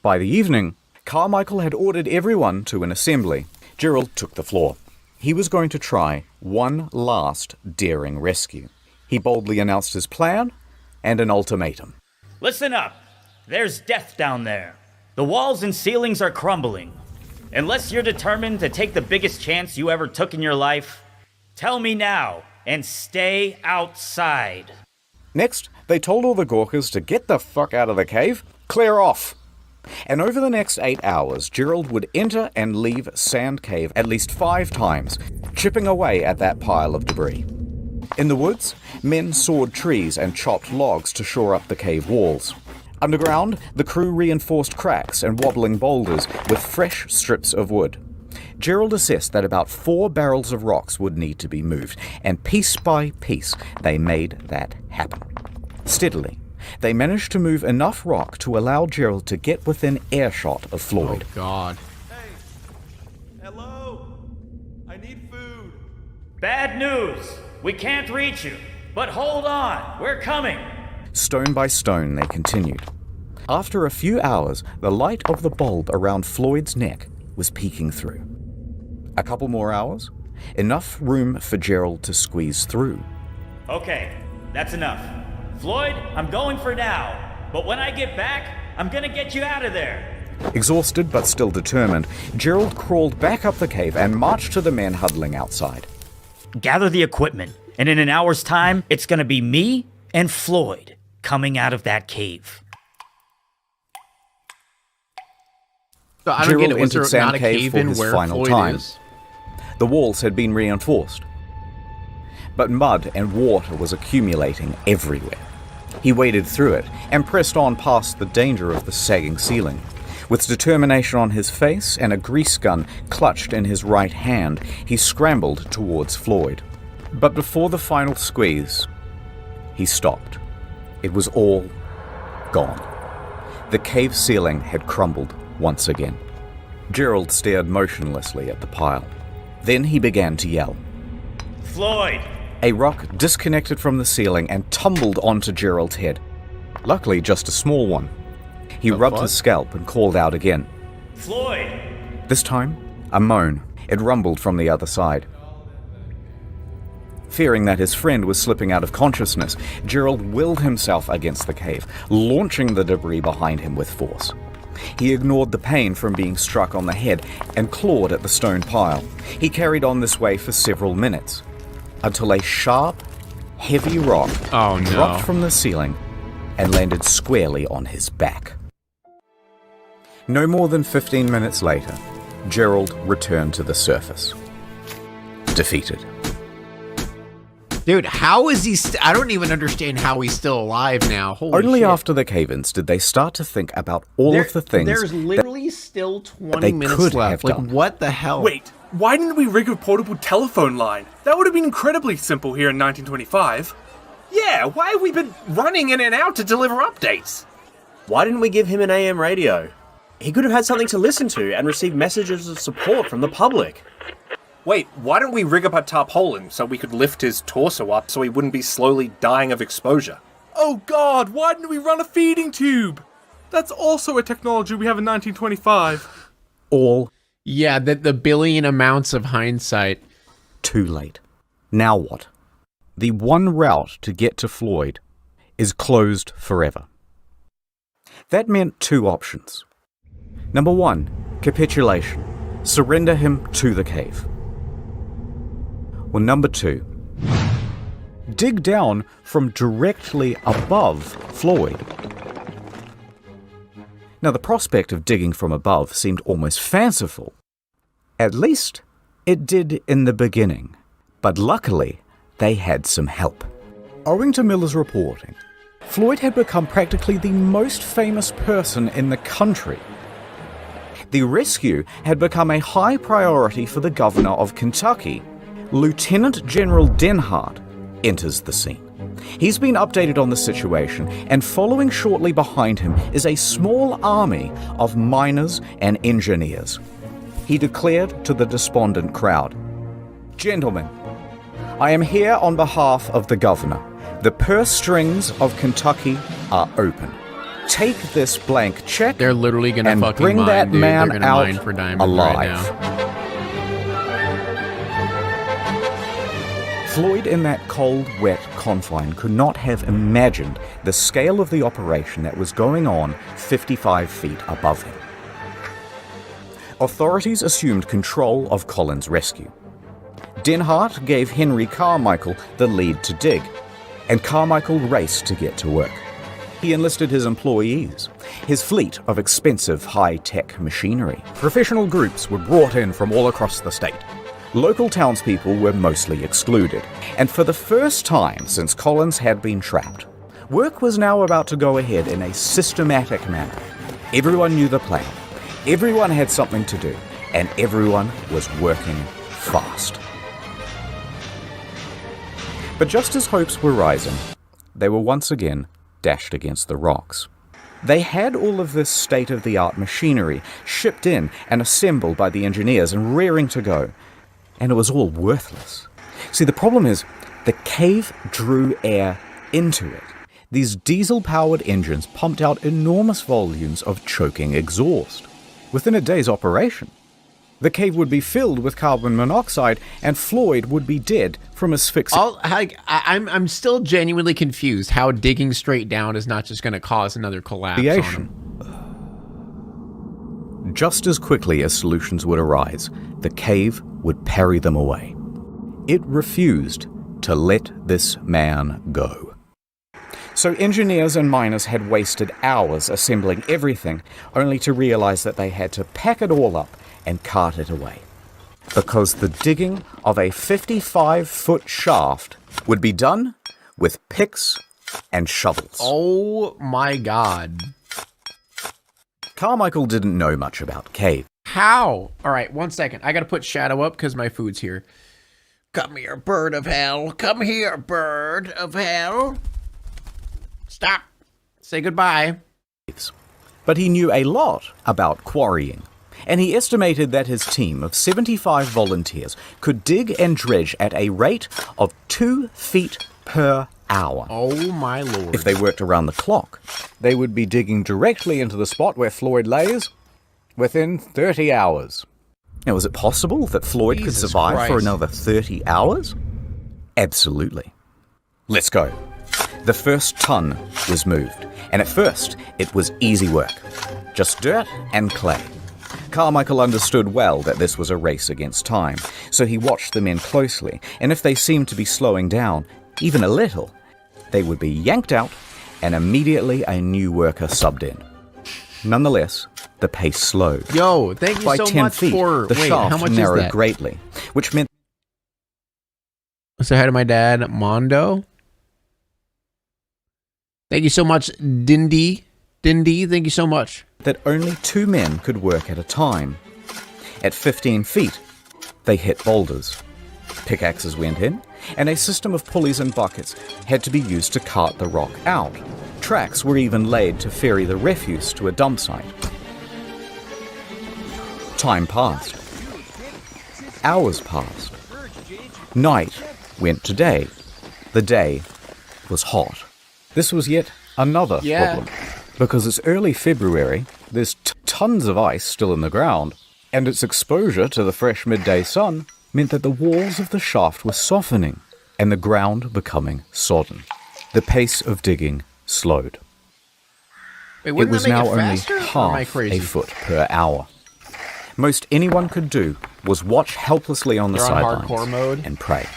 By the evening, Carmichael had ordered everyone to an assembly. Gerald took the floor. He was going to try one last daring rescue. He boldly announced his plan and an ultimatum. Listen up. There's death down there. The walls and ceilings are crumbling. Unless you're determined to take the biggest chance you ever took in your life, tell me now and stay outside. Next, they told all the Gawkers to get the fuck out of the cave, clear off. And over the next 8 hours, Gerald would enter and leave Sand Cave at least 5 times, chipping away at that pile of debris. In the woods, men sawed trees and chopped logs to shore up the cave walls. Underground, the crew reinforced cracks and wobbling boulders with fresh strips of wood. Gerald assessed that about 4 barrels of rocks would need to be moved, and piece by piece, they made that happen. Steadily, they managed to move enough rock to allow Gerald to get within earshot of Floyd. Oh, God. Hey. Hello. I need food. Bad news. We can't reach you. But hold on. We're coming. Stone by stone, they continued. After a few hours, the light of the bulb around Floyd's neck was peeking through. A couple more hours, enough room for Gerald to squeeze through. Okay, that's enough. Floyd, I'm going for now. But when I get back, I'm gonna get you out of there. Exhausted but still determined, Gerald crawled back up the cave and marched to the men huddling outside. Gather the equipment, and in an hour's time, it's gonna be me and Floyd coming out of that cave. So I don't get it. Was Gerald there entered not a Sand Cave cave for in his where final Floyd time. is? The walls had been reinforced, but mud and water was accumulating everywhere. He waded through it and pressed on past the danger of the sagging ceiling. With determination on his face and a grease gun clutched in his right hand, he scrambled towards Floyd. But before the final squeeze, he stopped. It was all gone. The cave ceiling had crumbled once again. Gerald stared motionlessly at the pile. Then he began to yell. Floyd! A rock disconnected from the ceiling and tumbled onto Gerald's head. Luckily, just a small one. He rubbed his scalp and called out again. Floyd! This time, a moan. It rumbled from the other side. Fearing that his friend was slipping out of consciousness, Gerald willed himself against the cave, launching the debris behind him with force. He ignored the pain from being struck on the head and clawed at the stone pile. He carried on this way for several minutes, until a sharp, heavy rock dropped from the ceiling and landed squarely on his back. No more than 15 minutes later, Gerald returned to the surface, defeated. Dude, how is he? I don't even understand how he's still alive now. Holy Only shit. after the cave-ins did they start to think about all of the things There's literally still 20 they minutes could left. have Like, done. what the hell? Wait, why didn't we rig a portable telephone line? That would have been incredibly simple here in 1925. Yeah, why have we been running in and out to deliver updates? Why didn't we give him an AM radio? He could have had something to listen to and receive messages of support from the public. Wait, why don't we rig up a tarpaulin so we could lift his torso up so he wouldn't be slowly dying of exposure? Oh god, why didn't we run a feeding tube? That's also a technology we have in 1925. All Yeah, the billion amounts of hindsight. too late. Now what? The one route to get to Floyd is closed forever. That meant two options. Number one, capitulation. Surrender him to the cave. Or number two, dig down from directly above Floyd. Now, the prospect of digging from above seemed almost fanciful. At least, it did in the beginning. But luckily, they had some help. Owing to Miller's reporting, Floyd had become practically the most famous person in the country. The rescue had become a high priority for the governor of Kentucky. Lieutenant General Denhart enters the scene. He's been updated on the situation, and following shortly behind him is a small army of miners and engineers. He declared to the despondent crowd, "Gentlemen, I am here on behalf of the governor. The purse strings of Kentucky are open. Take this blank check They're literally gonna and fucking bring mine, that dude. man They're gonna out mine for diamonds alive." right now. Floyd, in that cold, wet confine, could not have imagined the scale of the operation that was going on 55 feet above him. Authorities assumed control of Colin's rescue. Denhart gave Henry Carmichael the lead to dig, and Carmichael raced to get to work. He enlisted his employees, his fleet of expensive high-tech machinery. Professional groups were brought in from all across the state. Local townspeople were mostly excluded, and for the first time since Collins had been trapped, work was now about to go ahead in a systematic manner. Everyone knew the plan, everyone had something to do, and everyone was working fast. But just as hopes were rising, they were once again dashed against the rocks. They had all of this state-of-the-art machinery shipped in and assembled by the engineers and raring to go, and it was all worthless. See, the problem is, the cave drew air into it. These diesel-powered engines pumped out enormous volumes of choking exhaust. Within a day's operation, the cave would be filled with carbon monoxide, and Floyd would be dead from asphyxia. I'm still genuinely confused how digging straight down is not just going to cause another collapse on him. just as quickly as solutions would arise, the cave would parry them away. It refused to let this man go. So engineers and miners had wasted hours assembling everything, only to realize that they had to pack it all up and cart it away. Because the digging of a 55-foot shaft would be done with picks and shovels. Oh my god. Carmichael didn't know much about cave. How? All right, 1 second. I gotta put Shadow up because my food's here. Come here, bird of hell. Come here, bird of hell. Stop. Say goodbye. But he knew a lot about quarrying, and he estimated that his team of 75 volunteers could dig and dredge at a rate of 2 feet per hour. Oh my lord. If they worked around the clock, they would be digging directly into the spot where Floyd lays within 30 hours. Now, is it possible that Floyd could survive for another 30 hours? Absolutely. Let's go. The first ton was moved, and at first, it was easy work. Just dirt and clay. Carmichael understood well that this was a race against time, so he watched the men closely, and if they seemed to be slowing down, even a little, they would be yanked out, and immediately a new worker subbed in. Nonetheless, the pace slowed. Yo, thank you By so 10 much feet, for... the Wait, shaft how much narrowed is that? greatly, which meant... Say hi to my dad, Mondo. Thank you so much, Dindy. Dindy, thank you so much. That only 2 men could work at a time. At 15 feet, they hit boulders. Pickaxes went in, and a system of pulleys and buckets had to be used to cart the rock out. Tracks were even laid to ferry the refuse to a dump site. Time passed. Hours passed. Night went to day. The day was hot. This was yet another problem. Because it's early February, there's tons of ice still in the ground, and its exposure to the fresh midday sun meant that the walls of the shaft were softening and the ground becoming sodden. The pace of digging slowed. Wait, It wouldn't was that make now it only faster, or am I half crazy? a foot per hour. Most anyone could do was watch helplessly on the They're on sidelines hardcore mode? and pray.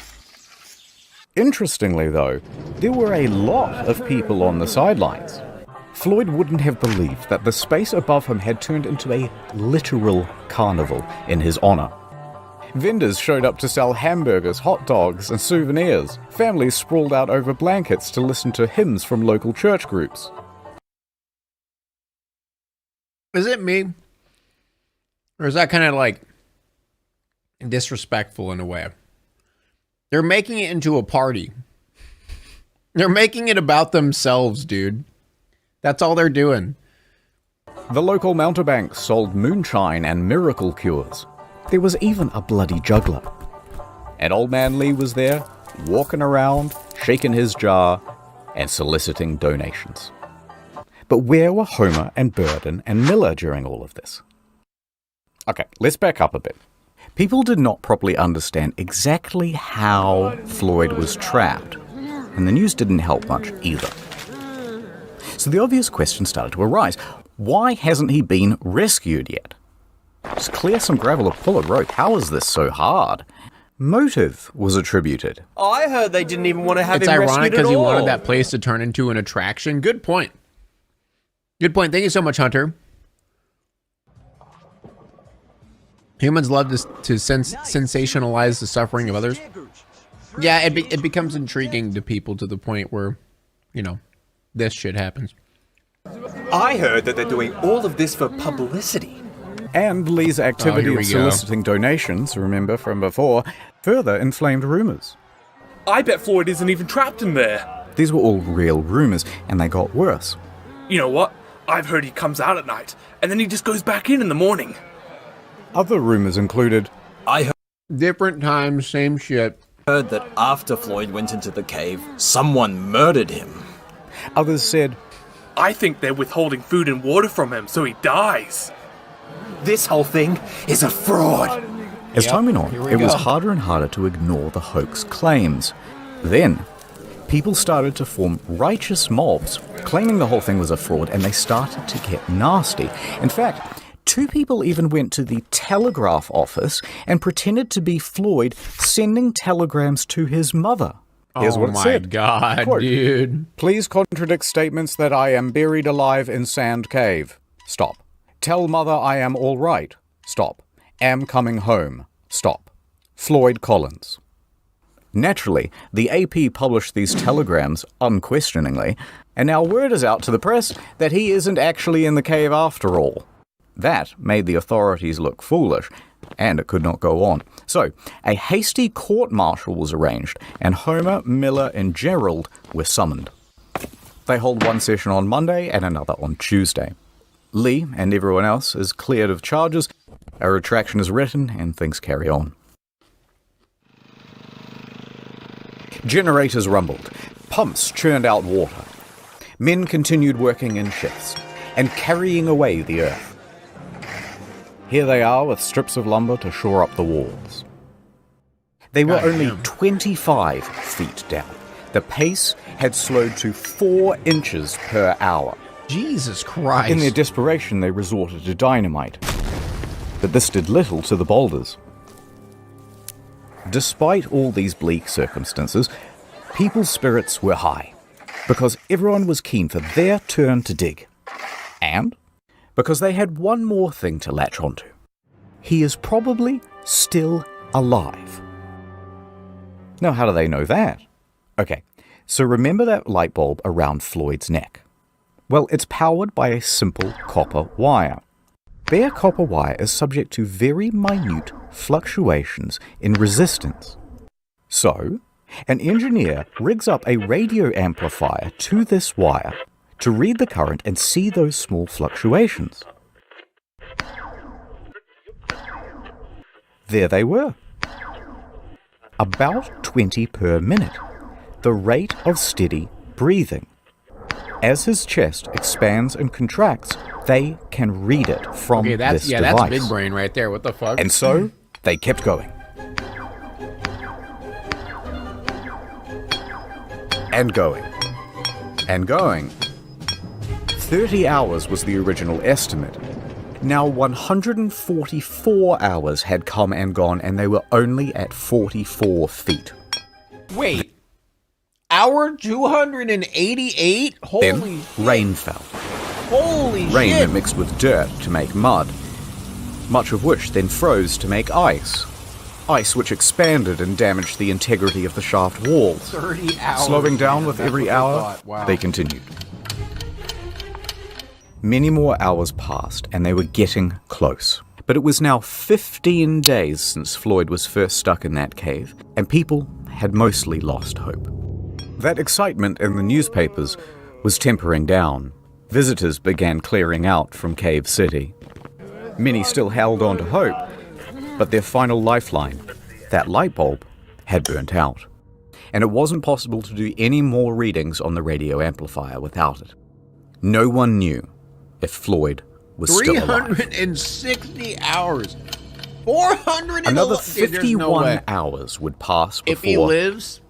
Interestingly, though, there were a lot of people on the sidelines. Floyd wouldn't have believed that the space above him had turned into a literal carnival in his honor. Vendors showed up to sell hamburgers, hot dogs, and souvenirs. Families sprawled out over blankets to listen to hymns from local church groups. Is it me? Or is that kind of like disrespectful in a way? They're making it into a party. They're making it about themselves, dude. That's all they're doing. The local mountebanks sold moonshine and miracle cures. There was even a bloody juggler. And Old Man Lee was there, walking around, shaking his jar, and soliciting donations. But where were Homer and Burden and Miller during all of this? Okay, let's back up a bit. People did not properly understand exactly how Floyd was trapped, and the news didn't help much either. So the obvious question started to arise. Why hasn't he been rescued yet? Just clear some gravel or pull a rope. How is this so hard? Motive was attributed. I heard they didn't even want to have It's him ironic rescued at because he all. wanted that place to turn into an attraction. Good point. Good point. Thank you so much, Hunter. Humans love to sensationalize the suffering of others. Yeah, it becomes intriguing to people to the point where, you know, this shit happens. I heard that they're doing all of this for publicity. And Lee's activity here of we go. soliciting donations, remember from before, further inflamed rumors. I bet Floyd isn't even trapped in there. These were all real rumors, and they got worse. You know what? I've heard he comes out at night, and then he just goes back in the morning. Other rumors included, Different times, same shit. Heard that after Floyd went into the cave, someone murdered him. Others said, I think they're withholding food and water from him so he dies. This whole thing is a fraud. As time went on, here we it was go. harder and harder to ignore the hoax claims. Then, people started to form righteous mobs, claiming the whole thing was a fraud, and they started to get nasty. In fact, 2 people even went to the telegraph office and pretended to be Floyd sending telegrams to his mother. Here's what it said. God, Quote, dude. Please contradict statements that I am buried alive in Sand Cave. Stop. Tell mother I am all right. Stop. Am coming home. Stop. Floyd Collins. Naturally, the AP published these telegrams unquestioningly, and now word is out to the press that he isn't actually in the cave after all. That made the authorities look foolish, and it could not go on. So, a hasty court-martial was arranged, and Homer, Miller, and Gerald were summoned. They hold one session on Monday and another on Tuesday. Lee and everyone else is cleared of charges, a retraction is written, and things carry on. Generators rumbled, pumps churned out water. Men continued working in shifts and carrying away the earth. Here they are with strips of lumber to shore up the walls. They were only 25 feet down. The pace had slowed to 4 inches per hour. Jesus Christ. In their desperation, they resorted to dynamite. But this did little to the boulders. Despite all these bleak circumstances, people's spirits were high, because everyone was keen for their turn to dig. And because they had one more thing to latch onto. He is probably still alive. Now, how do they know that? Okay, so remember that light bulb around Floyd's neck? Well, it's powered by a simple copper wire. Bare copper wire is subject to very minute fluctuations in resistance. So, an engineer rigs up a radio amplifier to this wire to read the current and see those small fluctuations. There they were. About 20 per minute, the rate of steady breathing. As his chest expands and contracts, they can read it from this device. That's big brain right there. What the fuck? And so, they kept going. And going. And going. 30 hours was the original estimate. Now 144 hours had come and gone, and they were only at 44 feet. Wait. Hour 288? Holy Then rain fell. Holy Rain shit. mixed with dirt to make mud, much of which then froze to make ice. Ice which expanded and damaged the integrity of the shaft walls. 30 hours. Slowing down with every hour, they continued. Many more hours passed, and they were getting close. But it was now 15 days since Floyd was first stuck in that cave, and people had mostly lost hope. That excitement in the newspapers was tempering down. Visitors began clearing out from Cave City. Many still held on to hope, but their final lifeline, that light bulb, had burnt out. And it wasn't possible to do any more readings on the radio amplifier without it. No one knew if Floyd was still alive. 360 hours. 400 Another 51 hours would pass before... If he lives,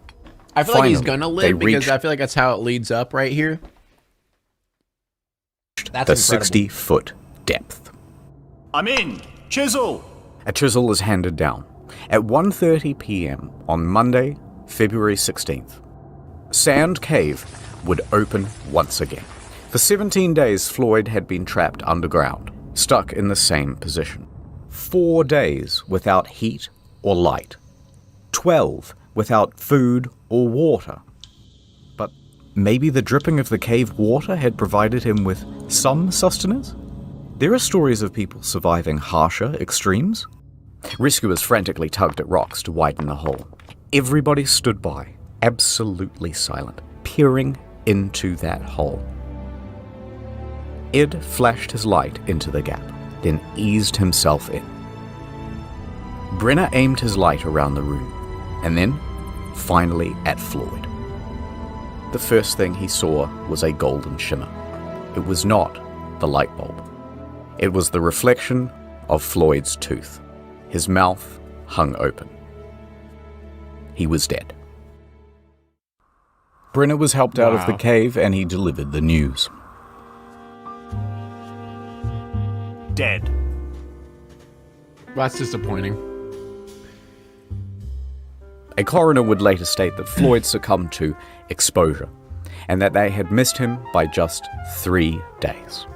I feel like he's gonna they live because reached I feel like that's how it leads up right here. That's the incredible. 60-foot depth. I'm in! Chisel! A chisel is handed down at 1:30 p.m. on Monday, February 16th. Sand Cave would open once again. For 17 days, Floyd had been trapped underground, stuck in the same position. 4 days without heat or light. 12 without food or water. But maybe the dripping of the cave water had provided him with some sustenance? There are stories of people surviving harsher extremes. Rescuers frantically tugged at rocks to widen the hole. Everybody stood by, absolutely silent, peering into that hole. Ed flashed his light into the gap, then eased himself in. Brenner aimed his light around the room, and then, finally, at Floyd. The first thing he saw was a golden shimmer. It was not the light bulb. It was the reflection of Floyd's tooth. His mouth hung open. He was dead. Brenner was helped out of the cave, and he delivered the news. Dead. That's disappointing. A coroner would later state that Floyd succumbed to exposure, and that they had missed him by just 3 days.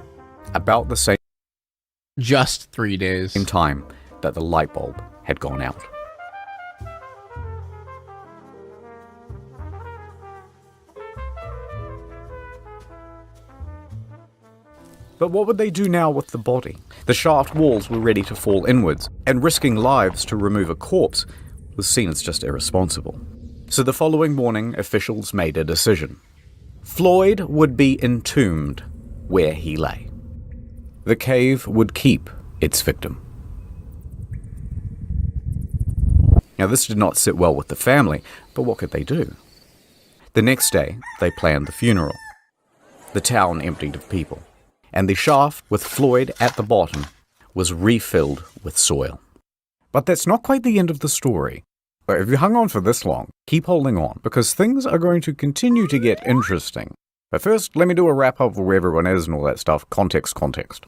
About the same Just 3 days. time that the light bulb had gone out. But what would they do now with the body? The shaft walls were ready to fall inwards, and risking lives to remove a corpse was seen as just irresponsible. So the following morning, officials made a decision. Floyd would be entombed where he lay. The cave would keep its victim. Now, this did not sit well with the family, but what could they do? The next day, they planned the funeral. The town emptied of people, and the shaft with Floyd at the bottom was refilled with soil. But that's not quite the end of the story. But if you hung on for this long, keep holding on, because things are going to continue to get interesting. But first, let me do a wrap-up of where everyone is and all that stuff. Context.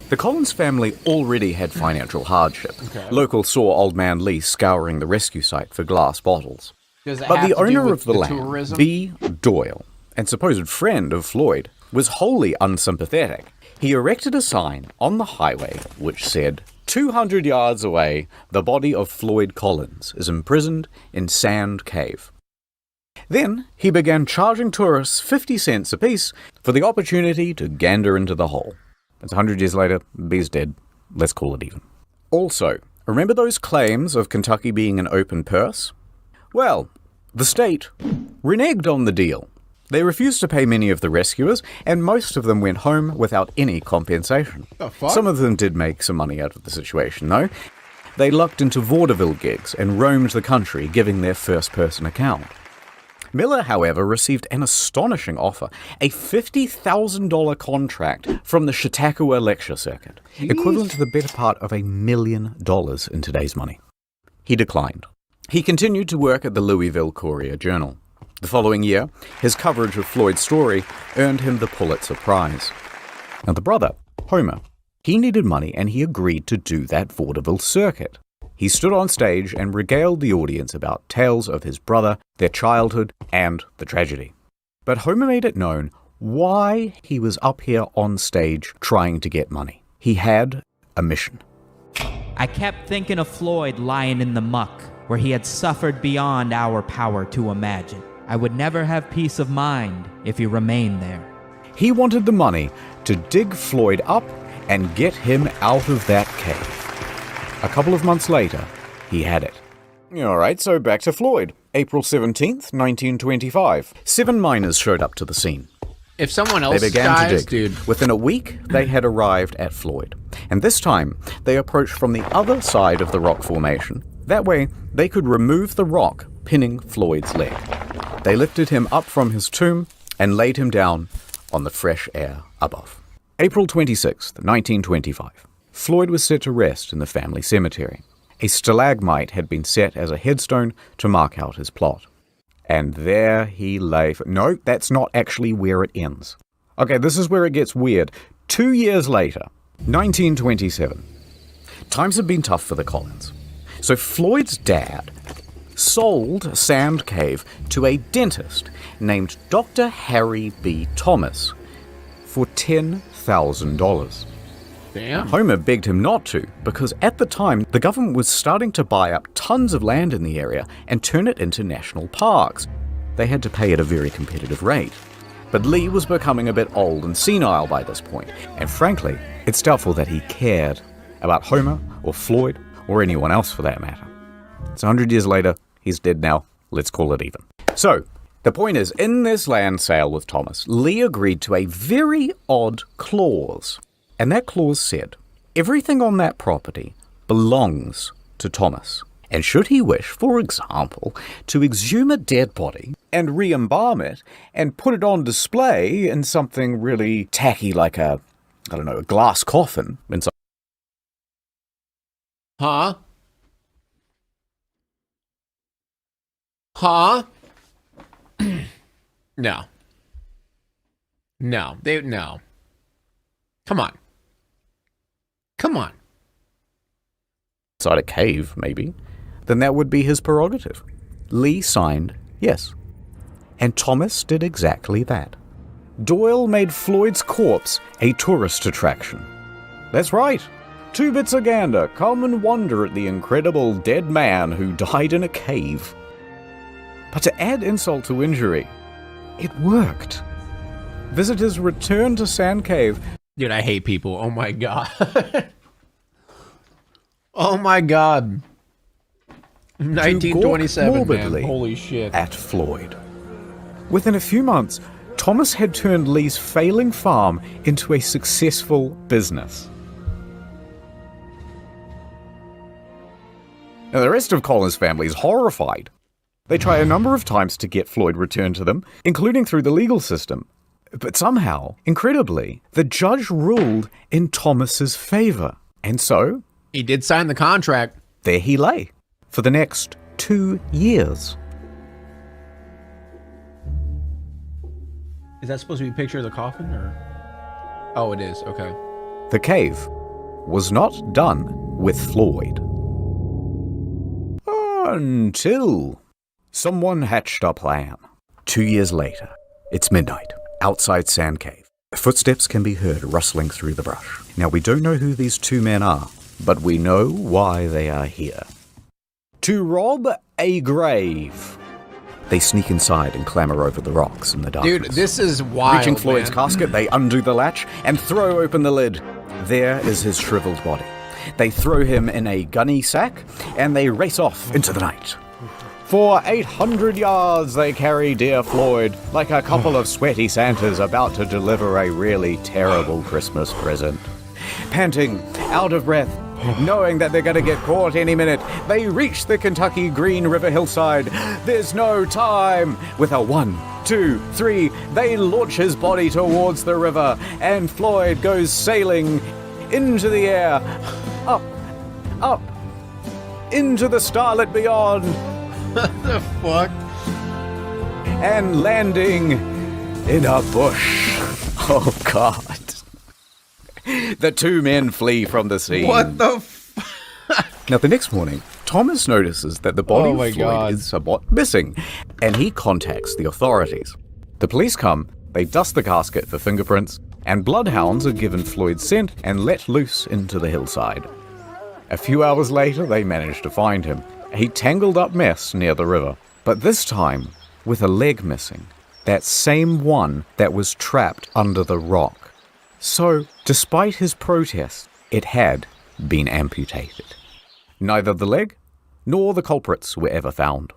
The Collins family already had financial hardship. Okay. Locals saw Old Man Lee scouring the rescue site for glass bottles. Does it But have the to do owner with of the land, tourism? B. Doyle, and supposed friend of Floyd, was wholly unsympathetic. He erected a sign on the highway which said, 200 yards away, the body of Floyd Collins is imprisoned in Sand Cave. Then he began charging tourists 50 cents apiece for the opportunity to gander into the hole. It's 100 years later, B's dead. Let's call it even. Also, remember those claims of Kentucky being an open purse? Well, the state reneged on the deal. They refused to pay many of the rescuers, and most of them went home without any compensation. The fuck? Some of them did make some money out of the situation, though. They lucked into vaudeville gigs and roamed the country, giving their first-person account. Miller, however, received an astonishing offer, a $50,000 contract from the Chautauqua Lecture Circuit, equivalent to the better part of $1 million in today's money. He declined. He continued to work at the Louisville Courier-Journal. The following year, his coverage of Floyd's story earned him the Pulitzer Prize. Now the brother, Homer, he needed money and he agreed to do that vaudeville circuit. He stood on stage and regaled the audience about tales of his brother, their childhood, and the tragedy. But Homer made it known why he was up here on stage trying to get money. He had a mission. I kept thinking of Floyd lying in the muck, where he had suffered beyond our power to imagine. I would never have peace of mind if he remained there. He wanted the money to dig Floyd up and get him out of that cave. A couple of months later, he had it. Alright, so back to Floyd. April 17th, 1925. 7 miners showed up to the scene. If someone else They began dies, to dig. dude. Within a week, they had arrived at Floyd. And this time, they approached from the other side of the rock formation. That way, they could remove the rock pinning Floyd's leg. They lifted him up from his tomb and laid him down on the fresh air above. April 26th, 1925. Floyd was set to rest in the family cemetery. A stalagmite had been set as a headstone to mark out his plot. And there he lay. No, that's not actually where it ends. Okay, this is where it gets weird. 2 years later, 1927. Times had been tough for the Collins. So Floyd's dad sold Sand Cave to a dentist named Dr. Harry B. Thomas for $10,000. Damn. Homer begged him not to, because at the time, the government was starting to buy up tons of land in the area and turn it into national parks. They had to pay at a very competitive rate. But Lee was becoming a bit old and senile by this point, and frankly, it's doubtful that he cared about Homer or Floyd or anyone else for that matter. It's 100 years later, he's dead now, let's call it even. So, the point is, in this land sale with Thomas, Lee agreed to a very odd clause. And that clause said, everything on that property belongs to Thomas. And should he wish, for example, to exhume a dead body and re-embalm it and put it on display in something really tacky like a glass coffin inside. Huh? Huh? No. No. No. Come on. Come on. inside a cave, maybe, then that would be his prerogative. Lee signed yes. And Thomas did exactly that. Doyle made Floyd's corpse a tourist attraction. That's right. 2 bits of gander, come and wonder at the incredible dead man who died in a cave. But to add insult to injury, it worked. Visitors returned to Sand Cave. Dude, I hate people. Oh my god. Oh my god. 1927, man. Holy shit. At Floyd. Within a few months, Thomas had turned Lee's failing farm into a successful business. Now, the rest of Colin's family is horrified. They try a number of times to get Floyd returned to them, including through the legal system. But somehow, incredibly, the judge ruled in Thomas's favor. And so... he did sign the contract. There he lay for the next 2 years. Is that supposed to be a picture of the coffin, or? Oh, it is. Okay. The cave was not done with Floyd. Until someone hatched a plan. 2 years later, it's midnight, outside Sand Cave. Footsteps can be heard rustling through the brush. Now, we don't know who these 2 men are, but we know why they are here. To rob a grave. They sneak inside and clamber over the rocks in the darkness. Dude, this is wild, Reaching Floyd's man. casket, they undo the latch and throw open the lid. There is his shriveled body. They throw him in a gunny sack, and they race off into the night. For 800 yards they carry dear Floyd, like a couple of sweaty Santas about to deliver a really terrible Christmas present. Panting, out of breath, knowing that they're going to get caught any minute, they reach the Kentucky Green River hillside. There's no time. With a 1, 2, 3, they launch his body towards the river, and Floyd goes sailing into the air, up, into the starlit beyond. What the fuck? And landing in a bush. Oh, God. The 2 men flee from the scene. What the Now, the next morning, Thomas notices that the body Oh my of Floyd God. is somewhat missing, and he contacts the authorities. The police come, they dust the casket for fingerprints, and bloodhounds are given Floyd's scent and let loose into the hillside. A few hours later, they manage to find him, a tangled up mess near the river, but this time with a leg missing, that same one that was trapped under the rock. So, despite his protest, it had been amputated. Neither the leg nor the culprits were ever found.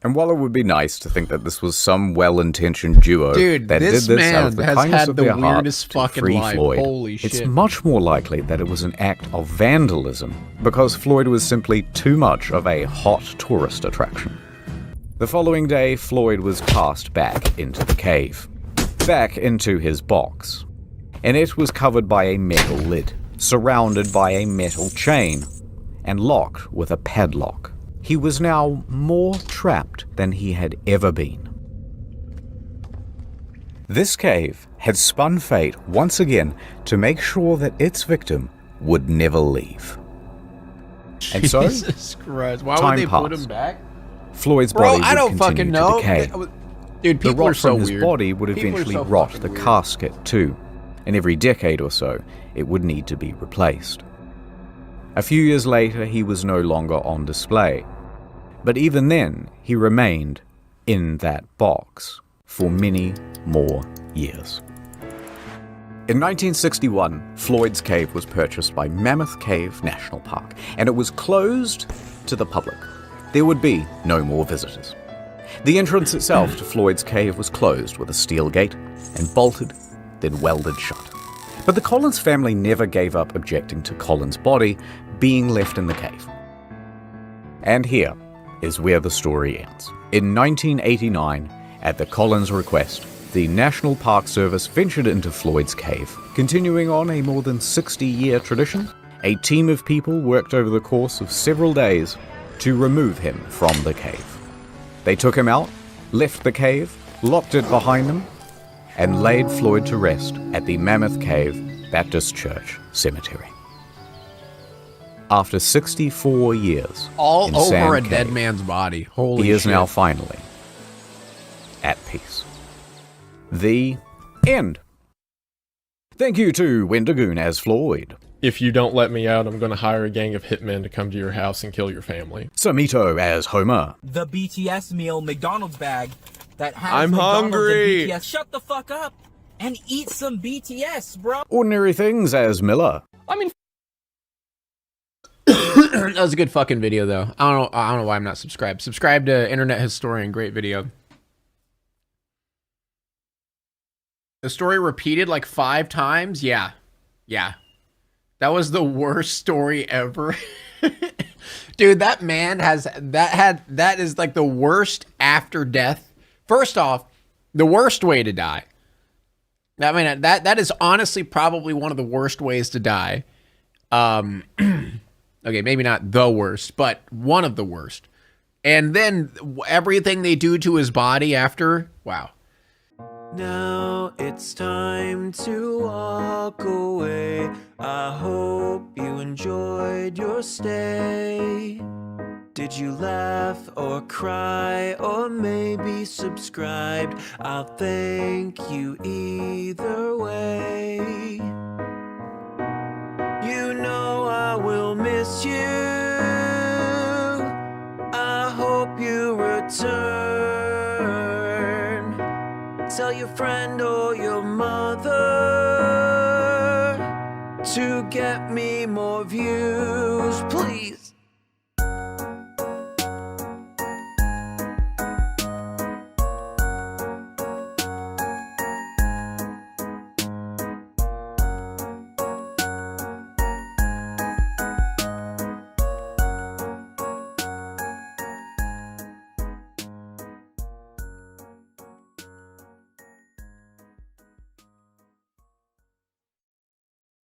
And while it would be nice to think that this was some well-intentioned duo Dude, that this did this man out of the has kindness had of the their heart weirdest to fucking free life. Floyd, Holy it's shit. much more likely that it was an act of vandalism because Floyd was simply too much of a hot tourist attraction. The following day, Floyd was cast back into the cave, back into his box, and it was covered by a metal lid, surrounded by a metal chain, and locked with a padlock. He was now more trapped than he had ever been. This cave had spun fate once again to make sure that its victim would never leave. And so, Jesus Christ. Why would time they put passed. him back? Floyd's Bro, body would I don't continue fucking to know. decay. Dude, The people rot are so from his weird. body would People are eventually so rot fucking the weird. casket too, and every decade or so, it would need to be replaced. A few years later, he was no longer on display, but even then, he remained in that box for many more years. In 1961, Floyd's Cave was purchased by Mammoth Cave National Park, and it was closed to the public. There would be no more visitors. The entrance itself to Floyd's Cave was closed with a steel gate and bolted, then welded shut. But the Collins family never gave up objecting to Colin's body being left in the cave. And here is where the story ends. In 1989, at the Collins' request, the National Park Service ventured into Floyd's Cave. Continuing on a more than 60-year tradition, a team of people worked over the course of several days to remove him from the cave. They took him out, left the cave, locked it behind them, and laid Floyd to rest at the Mammoth Cave Baptist Church Cemetery. After 64 years, All in over Sand a Cave, dead man's body. Holy he is shit. now finally at peace. The end. Thank you to Wendigoon as Floyd, If you don't let me out, I'm going to hire a gang of hitmen to come to your house and kill your family. Samito as Homer, The BTS meal McDonald's bag that has I'm McDonald's hungry. and BTS. Shut the fuck up and eat some BTS, bro. Ordinary Things as Miller, That was a good fucking video, though. I don't know why I'm not subscribed. Subscribe to Internet Historian. Great video. The story repeated like 5 times. Yeah. That was the worst story ever. Dude, that man that is like the worst after death. First off, the worst way to die. I mean, that is honestly probably one of the worst ways to die. Okay, maybe not the worst, but one of the worst. And then everything they do to his body after, wow. Now it's time to walk away. I hope you enjoyed your stay. Did you laugh or cry or maybe subscribed? I'll thank you either way. You know I will miss you. I hope you return. Tell your friend or your mother to get me more views, please.